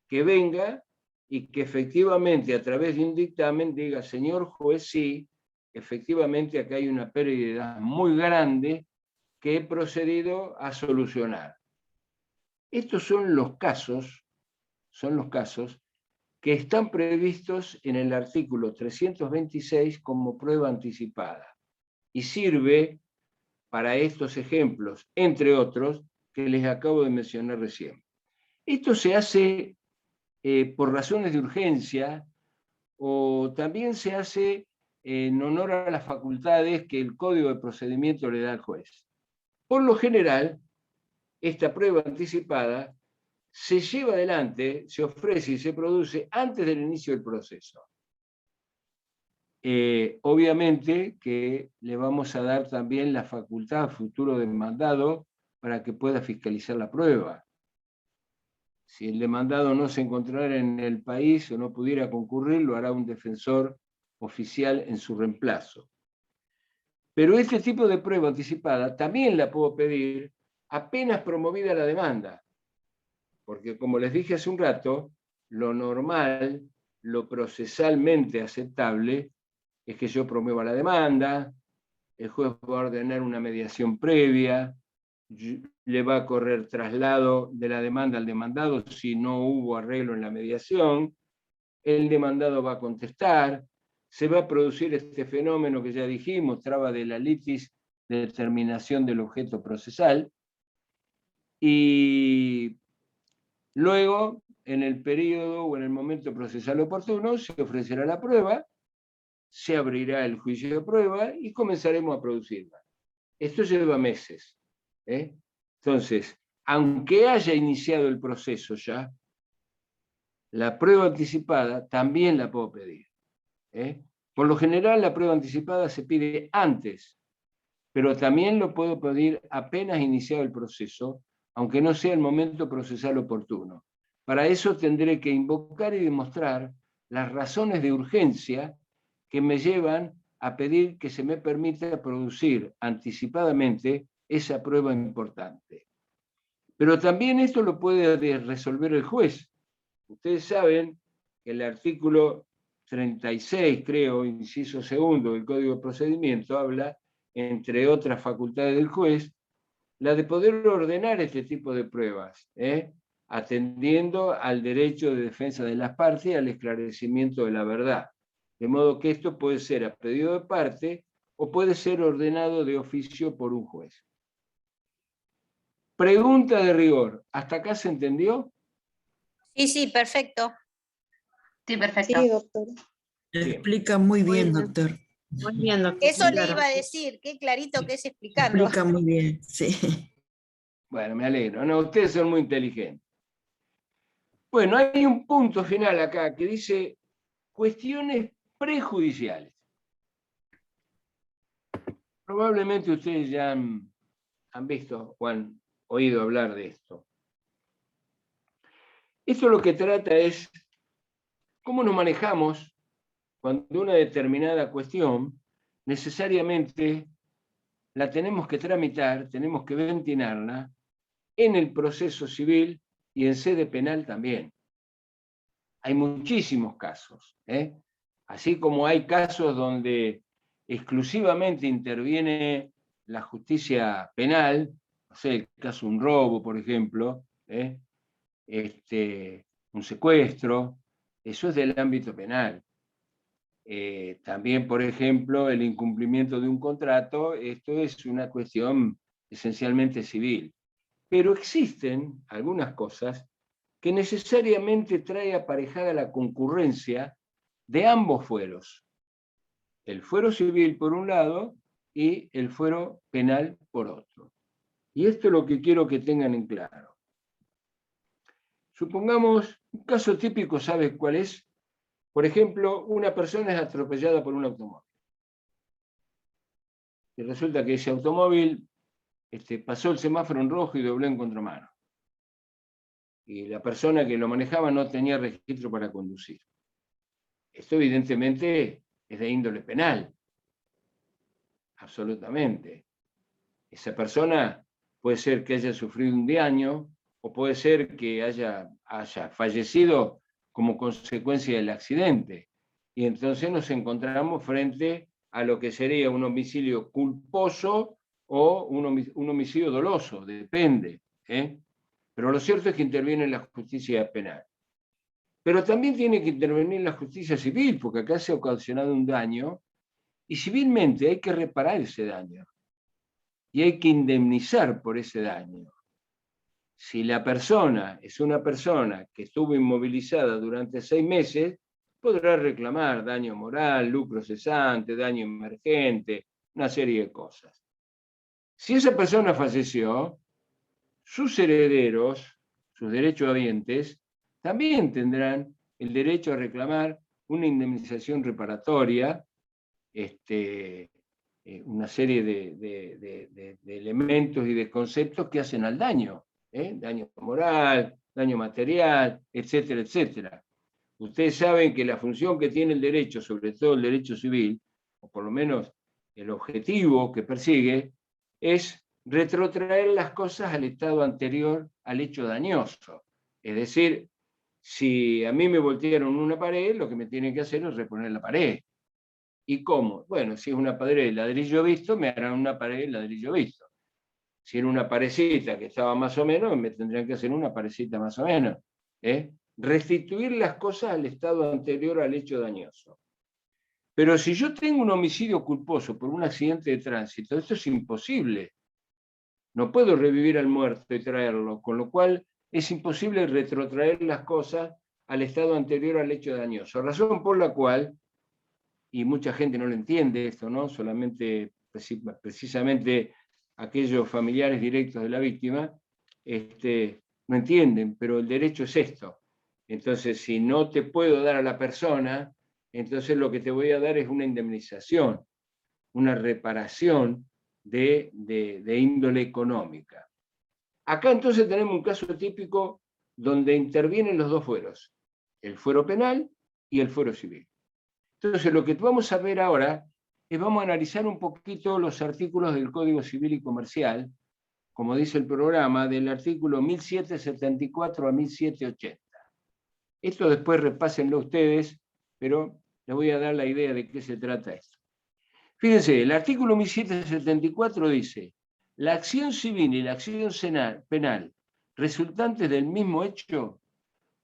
que venga y que efectivamente a través de un dictamen diga, señor juez, sí, efectivamente acá hay una pérdida muy grande que he procedido a solucionar. Estos son los casos que están previstos en el artículo 326 como prueba anticipada y sirve para estos ejemplos, entre otros, que les acabo de mencionar recién. Esto se hace por razones de urgencia o también se hace en honor a las facultades que el Código de Procedimiento le da al juez. Por lo general, esta prueba anticipada se lleva adelante, se ofrece y se produce antes del inicio del proceso. Obviamente que le vamos a dar también la facultad al futuro demandado para que pueda fiscalizar la prueba. Si el demandado no se encontrara en el país o no pudiera concurrir, lo hará un defensor oficial en su reemplazo. Pero este tipo de prueba anticipada también la puedo pedir apenas promovida la demanda, porque como les dije hace un rato, lo normal, lo procesalmente aceptable, es que yo promueva la demanda, el juez va a ordenar una mediación previa, le va a correr traslado de la demanda al demandado si no hubo arreglo en la mediación, el demandado va a contestar, se va a producir este fenómeno que ya dijimos, traba de la litis, de determinación del objeto procesal, y luego, en el periodo o en el momento procesal oportuno, se ofrecerá la prueba, se abrirá el juicio de prueba y comenzaremos a producirla. Esto lleva meses. Entonces, aunque haya iniciado el proceso ya, la prueba anticipada también la puedo pedir. Por lo general, la prueba anticipada se pide antes, pero también lo puedo pedir apenas iniciado el proceso, aunque no sea el momento procesal oportuno. Para eso tendré que invocar y demostrar las razones de urgencia que me llevan a pedir que se me permita producir anticipadamente esa prueba importante. Pero también esto lo puede resolver el juez. Ustedes saben que el artículo 36, creo, inciso segundo del Código de Procedimiento, habla, entre otras facultades del juez, la de poder ordenar este tipo de pruebas, atendiendo al derecho de defensa de las partes y al esclarecimiento de la verdad. De modo que esto puede ser a pedido de parte o puede ser ordenado de oficio por un juez. Pregunta de rigor. ¿Hasta acá se entendió? Sí, perfecto. Sí, perfecto. Sí, doctor. Explica muy bien, doctor. Muy bien, doctor. Eso le Claro. iba a decir, qué clarito que es explicando. Explica muy bien, sí. Bueno, me alegro. No, ustedes son muy inteligentes. Bueno, hay un punto final acá que dice cuestiones prejudiciales. Probablemente ustedes ya han visto o han oído hablar de esto. Esto lo que trata es cómo nos manejamos cuando una determinada cuestión necesariamente la tenemos que tramitar, tenemos que ventilarla en el proceso civil y en sede penal también. Hay muchísimos casos, así como hay casos donde exclusivamente interviene la justicia penal, no sé, el caso de un robo, por ejemplo, un secuestro, eso es del ámbito penal. También, por ejemplo, el incumplimiento de un contrato, esto es una cuestión esencialmente civil. Pero existen algunas cosas que necesariamente trae aparejada la concurrencia de ambos fueros. El fuero civil por un lado y el fuero penal por otro. Y esto es lo que quiero que tengan en claro. Supongamos, un caso típico, ¿sabes cuál es? Por ejemplo, una persona es atropellada por un automóvil. Y resulta que ese automóvil pasó el semáforo en rojo y dobló en contramano. Y la persona que lo manejaba no tenía registro para conducir. Esto evidentemente es de índole penal. Absolutamente. Esa persona puede ser que haya sufrido un daño o puede ser que haya fallecido como consecuencia del accidente. Y entonces nos encontramos frente a lo que sería un homicidio culposo o un homicidio doloso, depende. Pero lo cierto es que interviene la justicia penal. Pero también tiene que intervenir la justicia civil, porque acá se ha ocasionado un daño, y civilmente hay que reparar ese daño. Y hay que indemnizar por ese daño. Si la persona es una persona que estuvo inmovilizada durante 6 meses, podrá reclamar daño moral, lucro cesante, daño emergente, una serie de cosas. Si esa persona falleció, sus herederos, sus derechohabientes, también tendrán el derecho a reclamar una indemnización reparatoria, una serie de elementos y de conceptos que hacen al daño, daño moral, daño material, etcétera, etcétera. Ustedes saben que la función que tiene el derecho, sobre todo el derecho civil, o por lo menos el objetivo que persigue, es retrotraer las cosas al estado anterior al hecho dañoso. Es decir, si a mí me voltearon una pared, lo que me tienen que hacer es reponer la pared. ¿Y cómo? Bueno, si es una pared de ladrillo visto, me harán una pared de ladrillo visto. Si era una parecita que estaba más o menos, me tendrían que hacer una parecita más o menos. Restituir las cosas al estado anterior al hecho dañoso. Pero si yo tengo un homicidio culposo por un accidente de tránsito, esto es imposible. No puedo revivir al muerto y traerlo, con lo cual es imposible retrotraer las cosas al estado anterior al hecho dañoso. Razón por la cual, y mucha gente no lo entiende esto, ¿no? Solamente, precisamente aquellos familiares directos de la víctima, no entienden, pero el derecho es esto. Entonces, si no te puedo dar a la persona, entonces lo que te voy a dar es una indemnización, una reparación de índole económica. Acá entonces tenemos un caso típico donde intervienen los dos fueros, el fuero penal y el fuero civil. Entonces lo que vamos a ver ahora es vamos a analizar un poquito los artículos del Código Civil y Comercial, como dice el programa, del artículo 1774 a 1780. Esto después repásenlo ustedes, pero les voy a dar la idea de qué se trata esto. Fíjense, el artículo 1774 dice: la acción civil y la acción penal resultantes del mismo hecho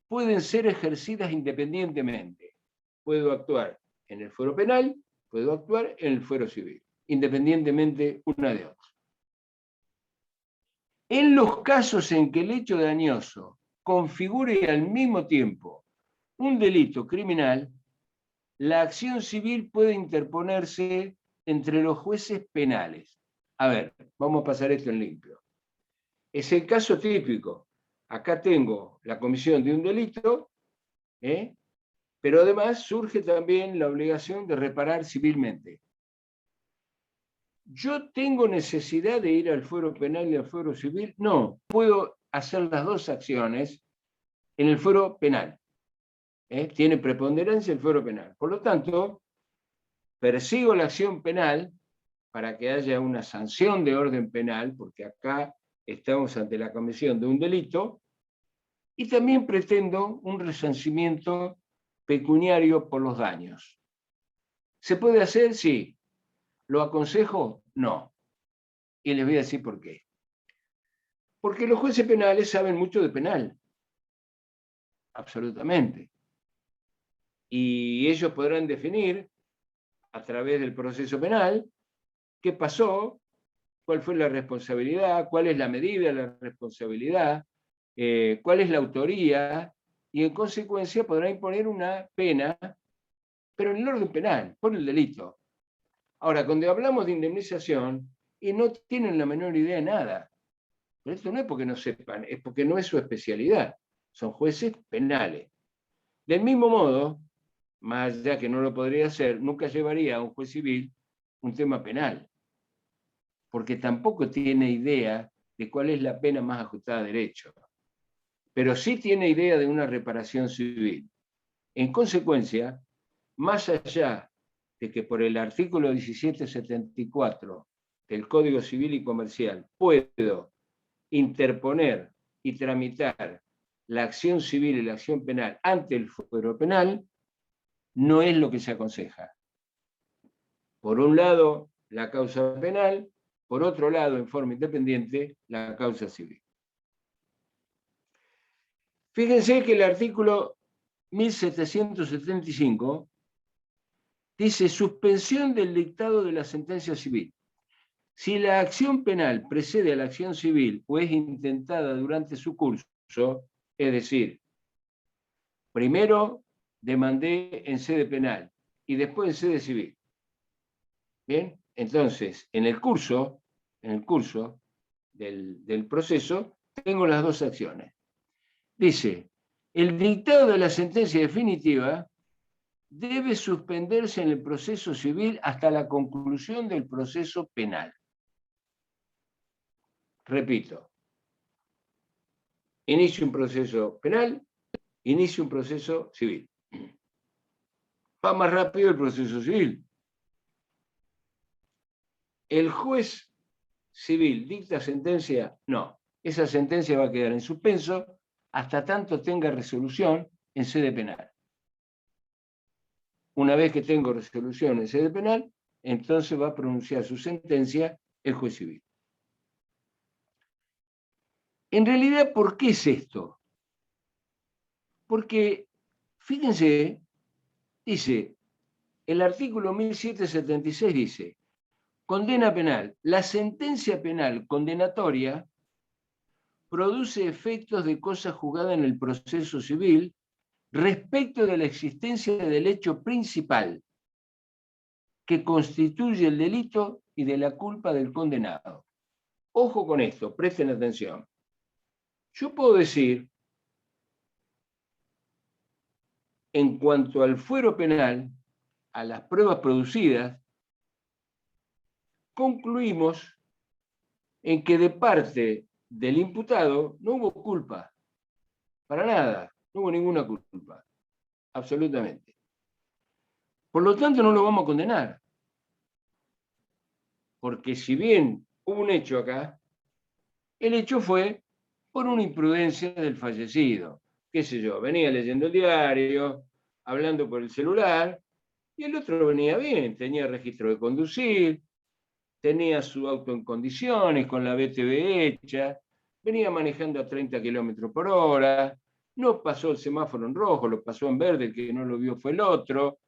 pueden ser ejercidas independientemente. Puedo actuar en el fuero penal, puedo actuar en el fuero civil, independientemente una de otra. En los casos en que el hecho dañoso configure al mismo tiempo un delito criminal, la acción civil puede interponerse entre los jueces penales. A ver, vamos a pasar esto en limpio. Es el caso típico. Acá tengo la comisión de un delito, pero además surge también la obligación de reparar civilmente. ¿Yo tengo necesidad de ir al fuero penal y al fuero civil? No, puedo hacer las dos acciones en el fuero penal. Tiene preponderancia el fuero penal. Por lo tanto, persigo la acción penal para que haya una sanción de orden penal, porque acá estamos ante la comisión de un delito, y también pretendo un resarcimiento pecuniario por los daños. ¿Se puede hacer? Sí. ¿Lo aconsejo? No. Y les voy a decir por qué. Porque los jueces penales saben mucho de penal. Absolutamente. Y ellos podrán definir, a través del proceso penal, qué pasó, cuál fue la responsabilidad, cuál es la medida de la responsabilidad, cuál es la autoría, y en consecuencia podrá imponer una pena, pero en el orden penal, por el delito. Ahora, cuando hablamos de indemnización, y no tienen la menor idea de nada, pero esto no es porque no sepan, es porque no es su especialidad, son jueces penales. Del mismo modo, más allá que no lo podría hacer, nunca llevaría a un juez civil un tema penal, porque tampoco tiene idea de cuál es la pena más ajustada a derecho, pero sí tiene idea de una reparación civil. En consecuencia, más allá de que por el artículo 1774 del Código Civil y Comercial puedo interponer y tramitar la acción civil y la acción penal ante el fuero penal, no es lo que se aconseja. Por un lado, la causa penal, por otro lado, en forma independiente, la causa civil. Fíjense que el artículo 1775 dice suspensión del dictado de la sentencia civil. Si la acción penal precede a la acción civil o es intentada durante su curso, es decir, primero demandé en sede penal y después en sede civil. Bien, entonces, en el curso del proceso, tengo las dos acciones. Dice, el dictado de la sentencia definitiva debe suspenderse en el proceso civil hasta la conclusión del proceso penal. Repito, inicio un proceso penal, inicio un proceso civil. Va más rápido el proceso civil. ¿El juez civil dicta sentencia? No. Esa sentencia va a quedar en suspenso hasta tanto tenga resolución en sede penal. una vez que tengo resolución en sede penal, entonces va a pronunciar su sentencia el juez civil. En realidad, ¿por qué es esto? Porque, fíjense, dice, el artículo 1776 dice, condena penal. La sentencia penal condenatoria produce efectos de cosa juzgada en el proceso civil respecto de la existencia del hecho principal que constituye el delito y de la culpa del condenado. Ojo con esto, presten atención. Yo puedo decir, en cuanto al fuero penal, a las pruebas producidas, concluimos en que de parte del imputado no hubo culpa, para nada, no hubo ninguna culpa, absolutamente. Por lo tanto, no lo vamos a condenar, porque si bien hubo un hecho acá, el hecho fue por una imprudencia del fallecido. Qué sé yo, venía leyendo el diario, hablando por el celular, y el otro venía bien, tenía registro de conducir, tenía su auto en condiciones, con la BTV hecha, venía manejando a 30 kilómetros por hora, no pasó el semáforo en rojo, lo pasó en verde, el que no lo vio fue el otro.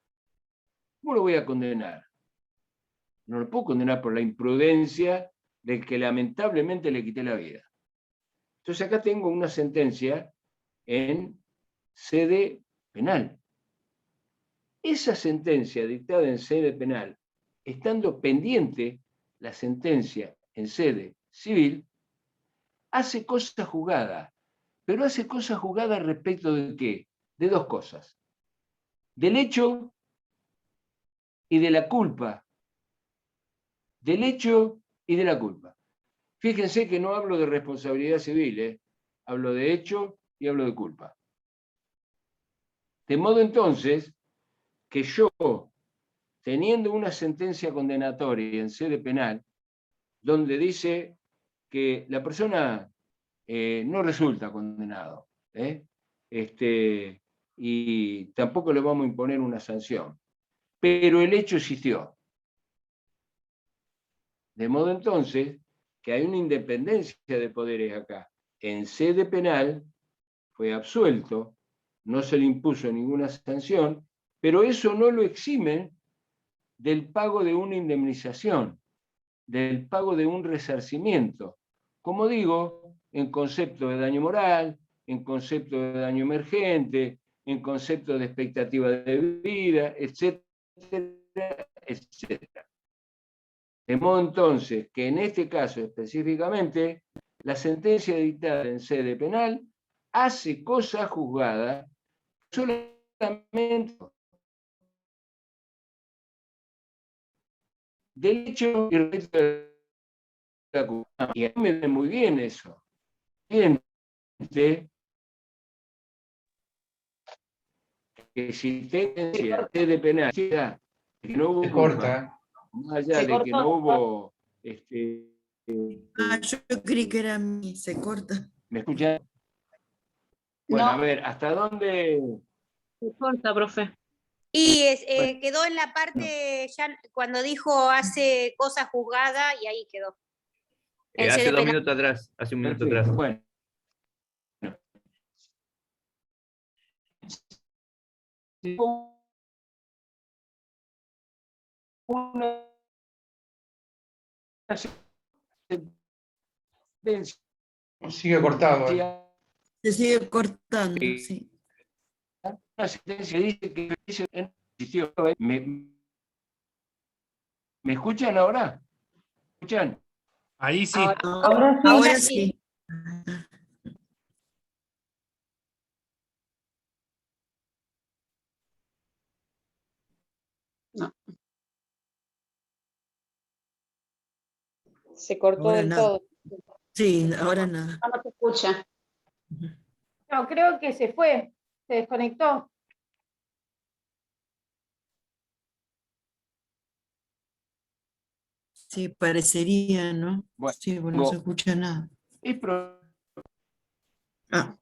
¿Cómo lo voy a condenar? No lo puedo condenar por la imprudencia del que lamentablemente le quité la vida. Entonces acá tengo una sentencia en sede penal. Esa sentencia dictada en sede penal, estando pendiente la sentencia en sede civil, hace cosa juzgada. Pero hace cosa juzgada respecto de qué? De dos cosas. Del hecho y de la culpa. Del hecho y de la culpa. Fíjense que no hablo de responsabilidad civil, hablo de hecho y hablo de culpa. De modo entonces que yo, teniendo una sentencia condenatoria en sede penal, donde dice que la persona no resulta condenado, y tampoco le vamos a imponer una sanción, pero el hecho existió. De modo entonces que hay una independencia de poderes acá. En sede penal fue absuelto, no se le impuso ninguna sanción, pero eso no lo exime del pago de una indemnización, del pago de un resarcimiento. Como digo, en concepto de daño moral, en concepto de daño emergente, en concepto de expectativa de vida, etcétera, etcétera. De modo entonces que en este caso específicamente, la sentencia dictada en sede penal hace cosa juzgada solamente del hecho y respecto de la culpa. Y a mí me ve muy bien eso. Bien, que si sentencia de penal que no hubo Se culpa, corta. más allá de que no hubo Yo creí que era a mí, se corta. ¿me escuchan? Bueno, No. a ver, ¿hasta dónde? Se corta, profe. Y Bueno. quedó en la parte, ya cuando dijo hace cosa juzgada, y ahí quedó. En Hace sede 2 penal. minutos atrás, hace un minuto Perfecto, atrás. bueno. Una sentencia Sigue cortado. Se sigue cortando, sí. una sentencia dice que existió. ¿Me escuchan ahora? ¿Me escuchan? Ahí sí. Ahora sí. Se cortó Ahora del nada. todo. Sí, ahora nada. No se escucha. No, creo que se fue, se desconectó. Sí, parecería, ¿no? Bueno, Sí, bueno, no se escucha nada. es Ah,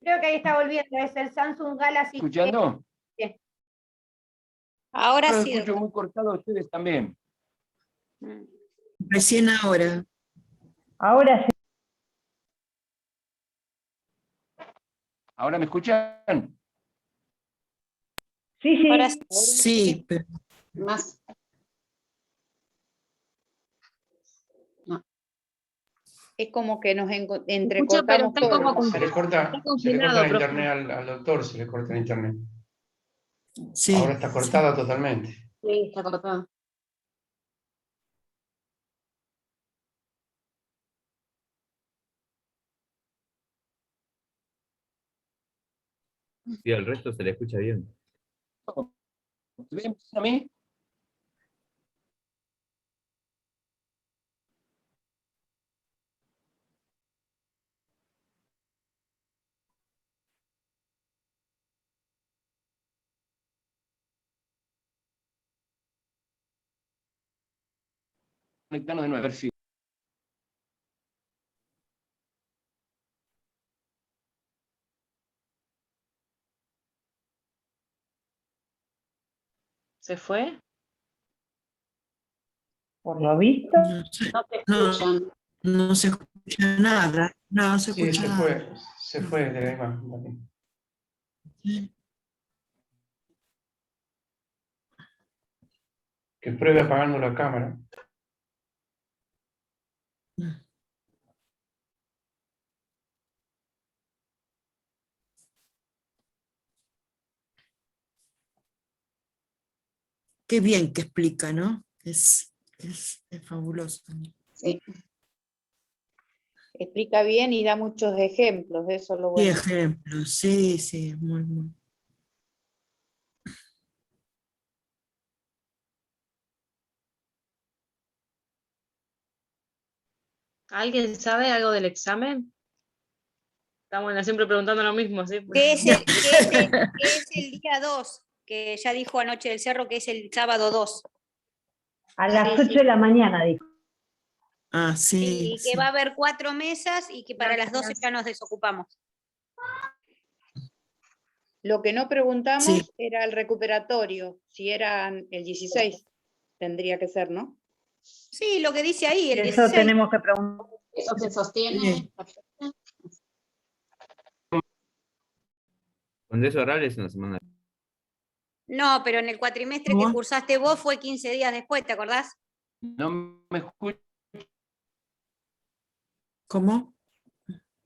Creo que ahí está volviendo, es el Samsung Galaxy. ¿Escuchando? Ahora Yo los sí, escucho doctor. muy cortado a ustedes también. Recién ahora. Ahora sí. ¿Ahora me escuchan? Sí, sí. Ahora sí. Sí, pero Más. Es como que nos Escucha, pero entrecortamos está todos. como Se le corta el congelado, profe. internet al doctor, se le corta el internet. sí. Ahora está cortado totalmente. Sí, está cortado. Y al resto se le escucha bien. ¿Me ven a mí? Conectarnos de nuevo, a ver si. ¿Se fue? Por lo visto. No, No te no, escuchan. no se escucha nada. No se Sí, escucha nada. se fue de la imagen también. Sí. Que pruebe apagando la cámara. Qué bien que explica, ¿no? Es fabuloso. Sí. Explica bien y da muchos ejemplos, eso es lo Qué bueno. ejemplo, sí, sí, muy, muy. ¿Alguien sabe algo del examen? Estamos siempre preguntando lo mismo, ¿sí? Que es el día 2, que ya dijo anoche del Cerro que es el sábado 2. A las Sí, 8 de la mañana, dijo. Ah, sí, Y que sí. va a haber 4 mesas y que para las 12 ya nos desocupamos. Lo que no preguntamos Sí. era el recuperatorio, si eran el 16, tendría que ser, ¿no? Sí, lo que dice ahí, el Eso 16. tenemos que preguntar. ¿Eso se sostiene? Sí. Congreso oral es una semana. No, pero en el cuatrimestre ¿Cómo? que cursaste vos fue 15 días después, ¿te acordás? No me escuchan. ¿Cómo?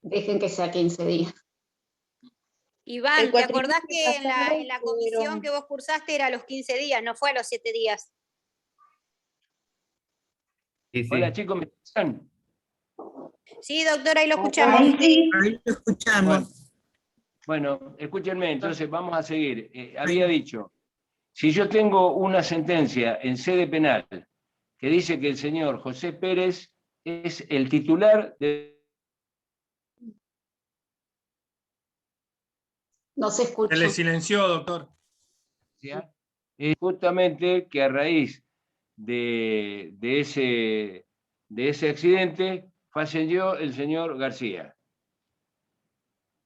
Dejen que sea 15 días. Iván, El ¿te acordás cuatrimestre que en pasado la comisión fueron- que vos cursaste era a los 15 días, no fue a los 7 días? Sí, sí. Hola chicos, ¿me escuchan? Sí, doctora, ahí lo escuchamos. Ahí sí. Ahí lo escuchamos. Bueno, escúchenme, entonces vamos a seguir. Había dicho, si yo tengo una sentencia en sede penal que dice que el señor José Pérez es el titular de... No se escucha. Se le silenció, doctor. Es justamente que a raíz de ese accidente falleció el señor García.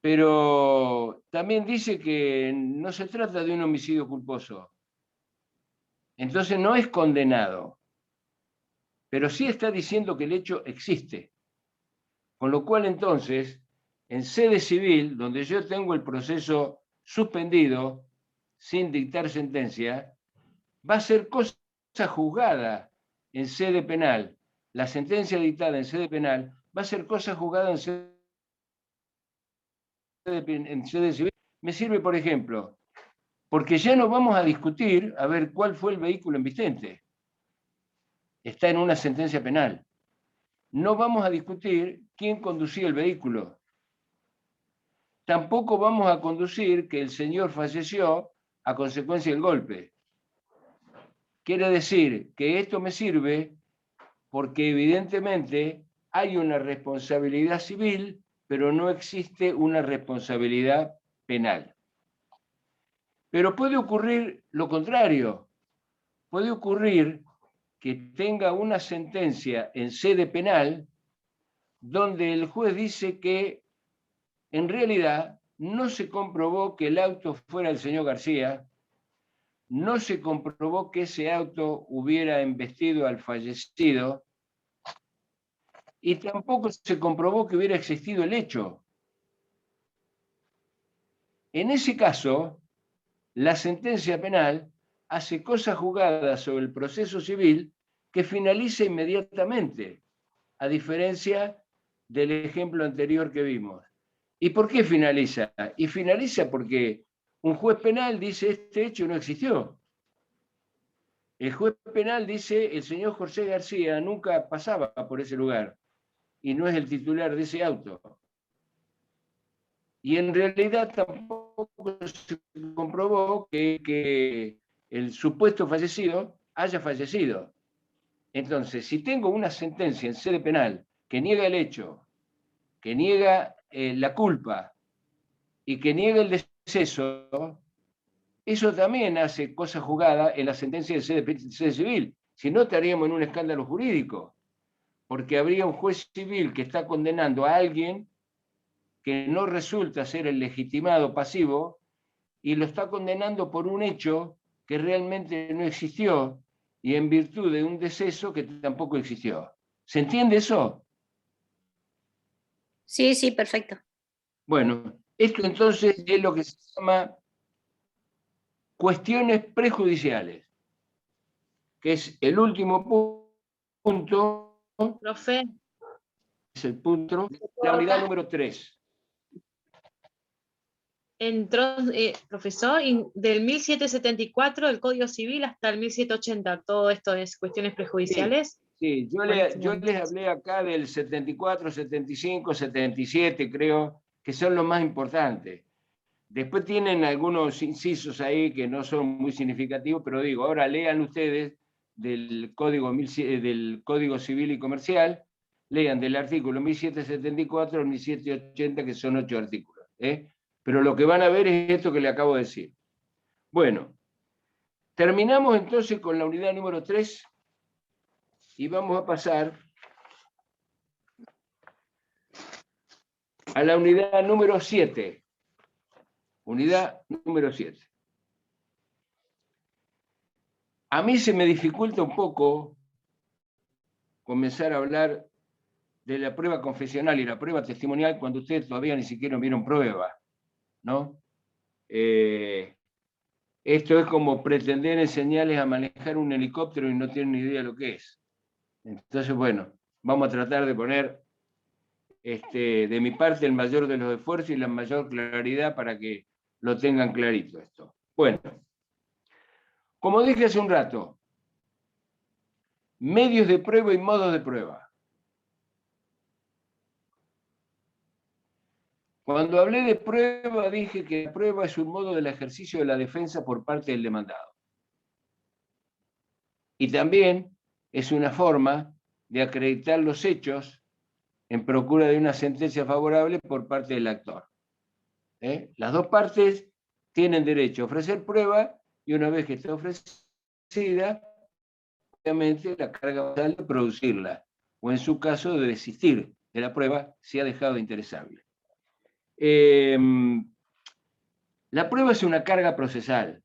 Pero también dice que no se trata de un homicidio culposo. Entonces no es condenado, pero sí está diciendo que el hecho existe. Con lo cual entonces, en sede civil, donde yo tengo el proceso suspendido, sin dictar sentencia, va a ser cosa juzgada en sede penal. La sentencia dictada en sede penal va a ser cosa juzgada en sede civil. Me sirve, por ejemplo, porque ya no vamos a discutir a ver cuál fue el vehículo embistente. Está en una sentencia penal. No vamos a discutir quién conducía el vehículo. Tampoco vamos a conducir que el señor falleció a consecuencia del golpe. Quiere decir que esto me sirve porque evidentemente hay una responsabilidad civil, pero no existe una responsabilidad penal. Pero puede ocurrir lo contrario. Puede ocurrir que tenga una sentencia en sede penal donde el juez dice que en realidad no se comprobó que el auto fuera el señor García, no se comprobó que ese auto hubiera embestido al fallecido y tampoco se comprobó que hubiera existido el hecho. En ese caso, la sentencia penal hace cosas jugadas sobre el proceso civil que finaliza inmediatamente, a diferencia del ejemplo anterior que vimos. ¿Y por qué finaliza? Y finaliza porque un juez penal dice este hecho no existió. El juez penal dice el señor José García nunca pasaba por ese lugar y no es el titular de ese auto. Y en realidad tampoco se comprobó que el supuesto fallecido haya fallecido. Entonces, si tengo una sentencia en sede penal que niega el hecho, que niega la culpa y que niega el deceso, eso también hace cosa jugada en la sentencia de sede civil. Si no, estaríamos en un escándalo jurídico, porque habría un juez civil que está condenando a alguien que no resulta ser el legitimado pasivo y lo está condenando por un hecho que realmente no existió y en virtud de un deceso que tampoco existió. ¿Se entiende eso? Sí, sí, perfecto. Bueno, esto entonces es lo que se llama cuestiones prejudiciales, que es el último punto, Profe, es el punto, la unidad número 3. entró, profesor, del 1774 el Código Civil hasta el 1780, todo esto es cuestiones prejudiciales. Sí, yo les hablé acá del 74, 75, 77, creo, que son los más importantes. Después tienen algunos incisos ahí que no son muy significativos, pero digo, ahora lean ustedes del Código Civil y Comercial, lean del artículo 1774 al 1780, que son 8 artículos. Pero lo que van a ver es esto que le acabo de decir. Bueno, terminamos entonces con la unidad número 3 y vamos a pasar a la unidad número 7. Unidad número 7. A mí se me dificulta un poco comenzar a hablar de la prueba confesional y la prueba testimonial cuando ustedes todavía ni siquiera vieron prueba, ¿no? Esto es como pretender enseñarles a manejar un helicóptero y no tienen ni idea de lo que es. Entonces, bueno, vamos a tratar de poner de mi parte el mayor de los esfuerzos y la mayor claridad para que lo tengan clarito esto. Bueno, como dije hace un rato, medios de prueba y modos de prueba. Cuando hablé de prueba, dije que la prueba es un modo del ejercicio de la defensa por parte del demandado. Y también es una forma de acreditar los hechos en procura de una sentencia favorable por parte del actor. Las dos partes tienen derecho a ofrecer prueba y una vez que está ofrecida, obviamente la carga va a de producirla, o en su caso de desistir de la prueba si ha dejado de interesarle. La prueba es una carga procesal,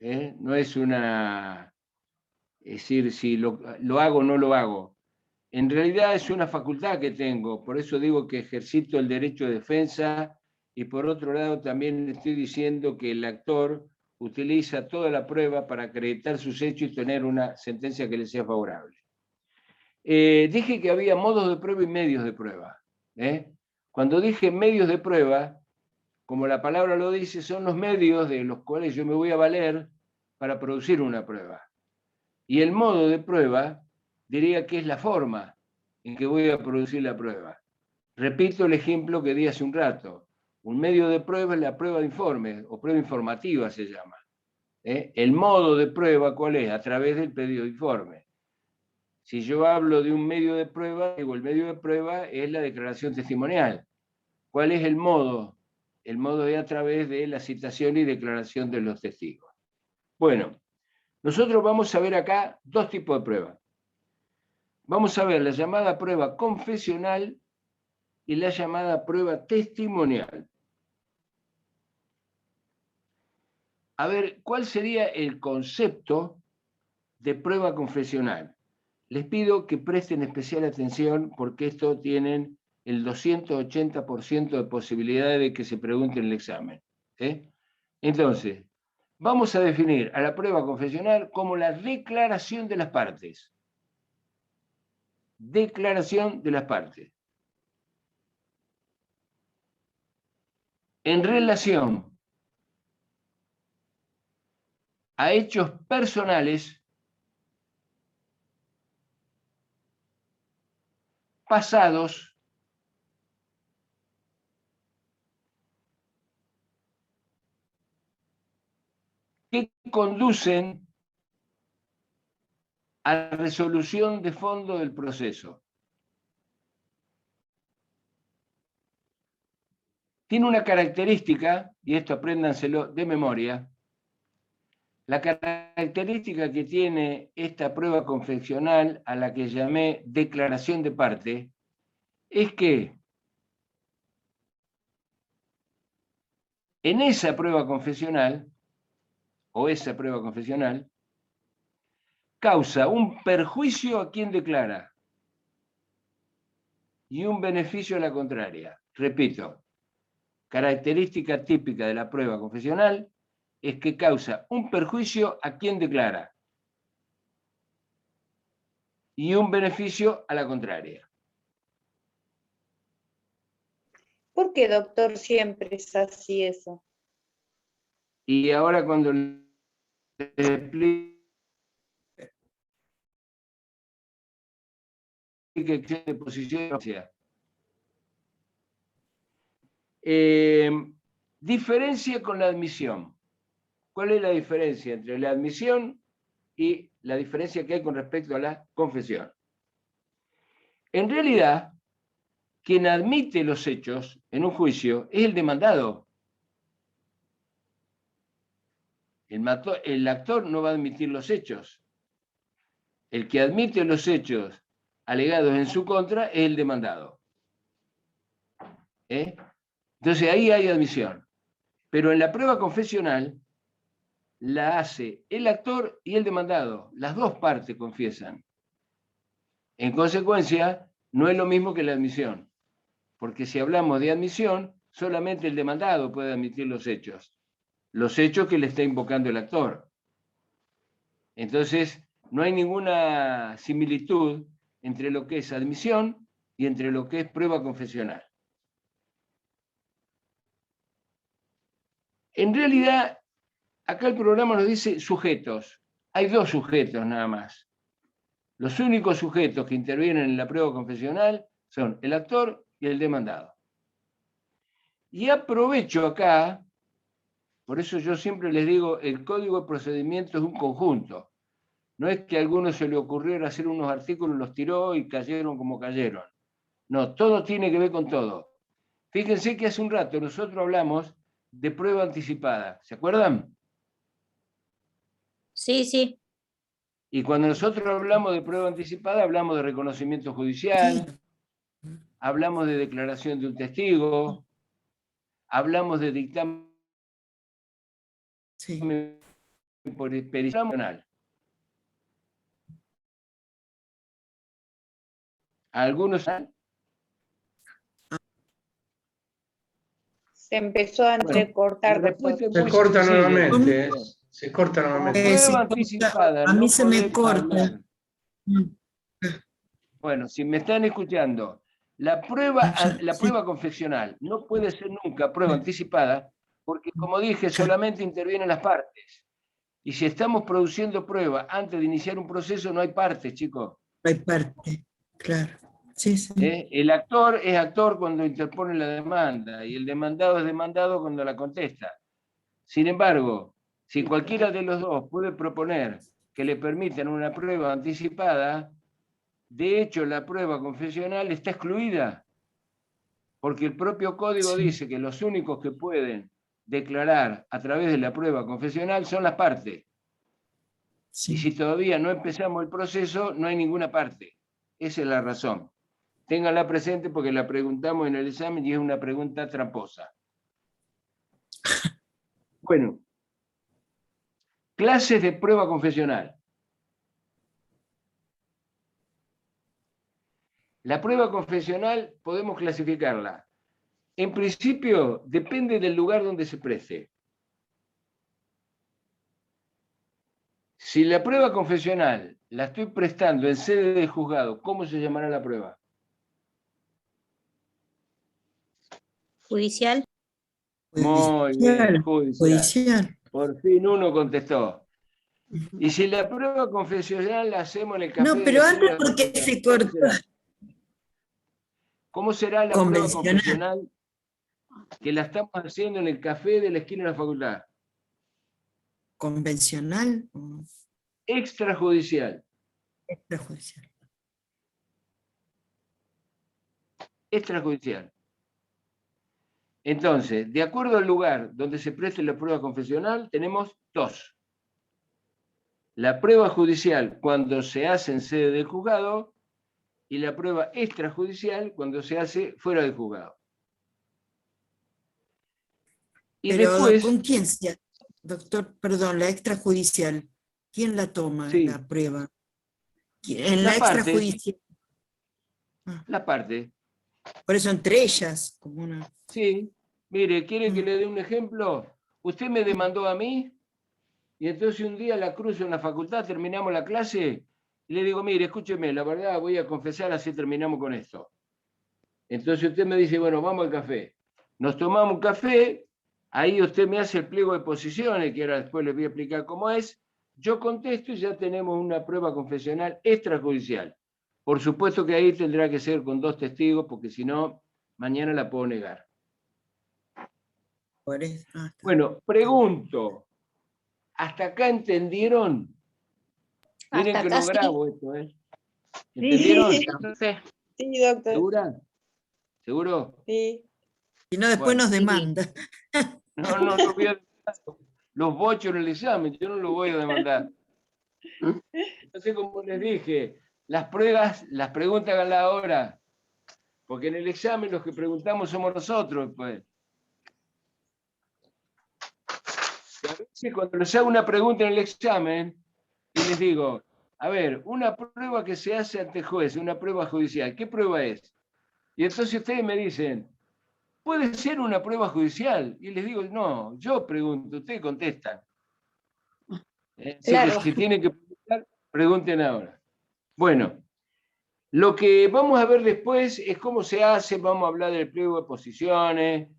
no es una, es decir, si lo hago o no lo hago. En realidad es una facultad que tengo, por eso digo que ejercito el derecho de defensa y por otro lado también estoy diciendo que el actor utiliza toda la prueba para acreditar sus hechos y tener una sentencia que le sea favorable. Dije que había modos de prueba y medios de prueba. Cuando dije medios de prueba, como la palabra lo dice, son los medios de los cuales yo me voy a valer para producir una prueba. Y el modo de prueba diría que es la forma en que voy a producir la prueba. Repito el ejemplo que di hace un rato. Un medio de prueba es la prueba de informe, o prueba informativa se llama. El modo de prueba, ¿cuál es? A través del pedido de informe. Si yo hablo de un medio de prueba, digo, el medio de prueba es la declaración testimonial. ¿Cuál es el modo? El modo es a través de la citación y declaración de los testigos. Bueno, nosotros vamos a ver acá dos tipos de pruebas. Vamos a ver la llamada prueba confesional y la llamada prueba testimonial. a ver, ¿cuál sería el concepto de prueba confesional? Les pido que presten especial atención porque esto tienen el 280% de posibilidades de que se pregunte en el examen. Entonces, vamos a definir a la prueba confesional como la declaración de las partes. Declaración de las partes. En relación a hechos personales pasados que conducen a la resolución de fondo del proceso. Tiene una característica, y esto apréndanselo de memoria, la característica que tiene esta prueba confeccional, a la que llamé declaración de parte, es que en esa prueba confesional, o esa prueba confesional, causa un perjuicio a quien declara y un beneficio a la contraria. Repito, característica típica de la prueba confesional es que causa un perjuicio a quien declara y un beneficio a la contraria. ¿Por qué, doctor, siempre es así eso? Y ahora cuando le explique acción de posición, diferencia con la admisión. ¿Cuál es la diferencia entre la admisión y la diferencia que hay con respecto a la confesión? En realidad, quien admite los hechos en un juicio es el demandado. El actor no va a admitir los hechos. El que admite los hechos alegados en su contra es el demandado. Entonces ahí hay admisión. Pero en la prueba confesional la hace el actor y el demandado. Las dos partes confiesan. En consecuencia, no es lo mismo que la admisión. Porque si hablamos de admisión, solamente el demandado puede admitir los hechos que le está invocando el actor. Entonces, no hay ninguna similitud entre lo que es admisión y entre lo que es prueba confesional. En realidad, acá el programa nos dice sujetos. Hay dos sujetos nada más. Los únicos sujetos que intervienen en la prueba confesional son el actor y el demandado. Y aprovecho acá, por eso yo siempre les digo, el código de procedimiento es un conjunto. No es que a alguno se le ocurriera hacer unos artículos, los tiró y cayeron como cayeron. No, todo tiene que ver con todo. Fíjense que hace un rato nosotros hablamos de prueba anticipada. ¿Se acuerdan? Sí, sí. Y cuando nosotros hablamos de prueba anticipada, hablamos de reconocimiento judicial, hablamos de declaración de un testigo, hablamos de dictamen por pericial. Algunos Se empezó a entrecortar después. Se corta nuevamente. Se corta nuevamente. Prueba anticipada. A mí no se me podés corta. hablar. Bueno, si me están escuchando, la prueba confeccional no puede ser nunca prueba anticipada, porque como dije, solamente intervienen las partes. Y si estamos produciendo prueba antes de iniciar un proceso, no hay partes, chicos. No hay parte, claro. Sí, sí. El actor es actor cuando interpone la demanda y el demandado es demandado cuando la contesta. Sin embargo, si cualquiera de los dos puede proponer que le permitan una prueba anticipada, de hecho la prueba confesional está excluida, porque el propio código dice que los únicos que pueden declarar a través de la prueba confesional son las partes. Y si todavía no empezamos el proceso, no hay ninguna parte. Esa es la razón. Ténganla presente porque la preguntamos en el examen y es una pregunta tramposa. Bueno, Clases de prueba confesional. La prueba confesional podemos clasificarla. En principio, depende del lugar donde se preste. Si la prueba confesional la estoy prestando en sede de juzgado, ¿cómo se llamará la prueba? Judicial. Muy bien, judicial. Judicial. Por fin uno contestó. Y si la prueba confesional la hacemos en el café No, de pero la antes esquina, porque se cortó. ¿cómo será la prueba Convencional. confesional que la estamos haciendo en el café de la esquina de la facultad? Convencional o Extrajudicial. extrajudicial. Extrajudicial. Entonces, de acuerdo al lugar donde se preste la prueba confesional, tenemos dos. La prueba judicial cuando se hace en sede del juzgado y la prueba extrajudicial cuando se hace fuera del juzgado. Y Pero después, ¿con quién se hace? Doctor, perdón, la extrajudicial. ¿Quién la toma, Sí. la prueba? En La la parte. extrajudicial. la parte. Por eso entre ellas, como una. Sí, mire, ¿quiere que le dé un ejemplo? Usted me demandó a mí y entonces un día la cruzo en la facultad, terminamos la clase y le digo, mire, escúcheme, la verdad voy a confesar, así terminamos con esto. Entonces usted me dice, bueno, vamos al café. Nos tomamos un café, ahí usted me hace el pliego de posiciones, que ahora después les voy a explicar cómo es. Yo contesto y ya tenemos una prueba confesional extrajudicial. Por supuesto que ahí tendrá que ser con 2 testigos, porque si no, mañana la puedo negar. Por eso. Está. Bueno, pregunto, ¿hasta acá entendieron? Miren Hasta que acá no sí. grabo esto, ¿eh? ¿Entendieron? Profe. Sí, doctor. ¿Segura? ¿Seguro? Sí. Si no, después Bueno. nos demanda. No voy a demandar. Los bochos en el examen, yo no los voy a demandar. Entonces, como les dije, las preguntas háganlas ahora, porque en el examen los que preguntamos somos nosotros, pues. Y a veces cuando les hago una pregunta en el examen, y les digo, a ver, una prueba que se hace ante juez, una prueba judicial, ¿qué prueba es? Y entonces ustedes me dicen, puede ser una prueba judicial. Y les digo, no, yo pregunto, ustedes contestan. Así Claro. que si tienen que preguntar, pregunten ahora. Bueno, lo que vamos a ver después es cómo se hace, vamos a hablar del pliego de posiciones,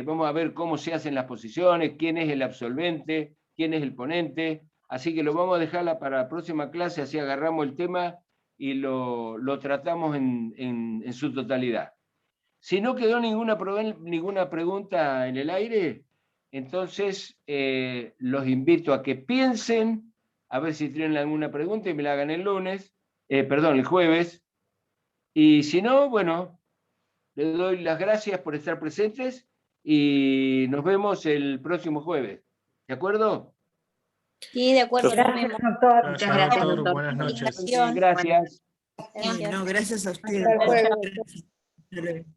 vamos a ver cómo se hacen las posiciones, quién es el absolvente, quién es el ponente, así que lo vamos a dejar para la próxima clase, así agarramos el tema y lo tratamos en su totalidad. Si no quedó ninguna pregunta en el aire, entonces los invito a que piensen, a ver si tienen alguna pregunta y me la hagan el jueves. Y si no, bueno, les doy las gracias por estar presentes y nos vemos el próximo jueves. ¿De acuerdo? Sí, de acuerdo. nos Gracias, vemos. doctor. Muchas gracias, doctor. doctor. Buenas noches. Gracias. No, gracias a ustedes. Hasta el jueves. Gracias. Hasta luego.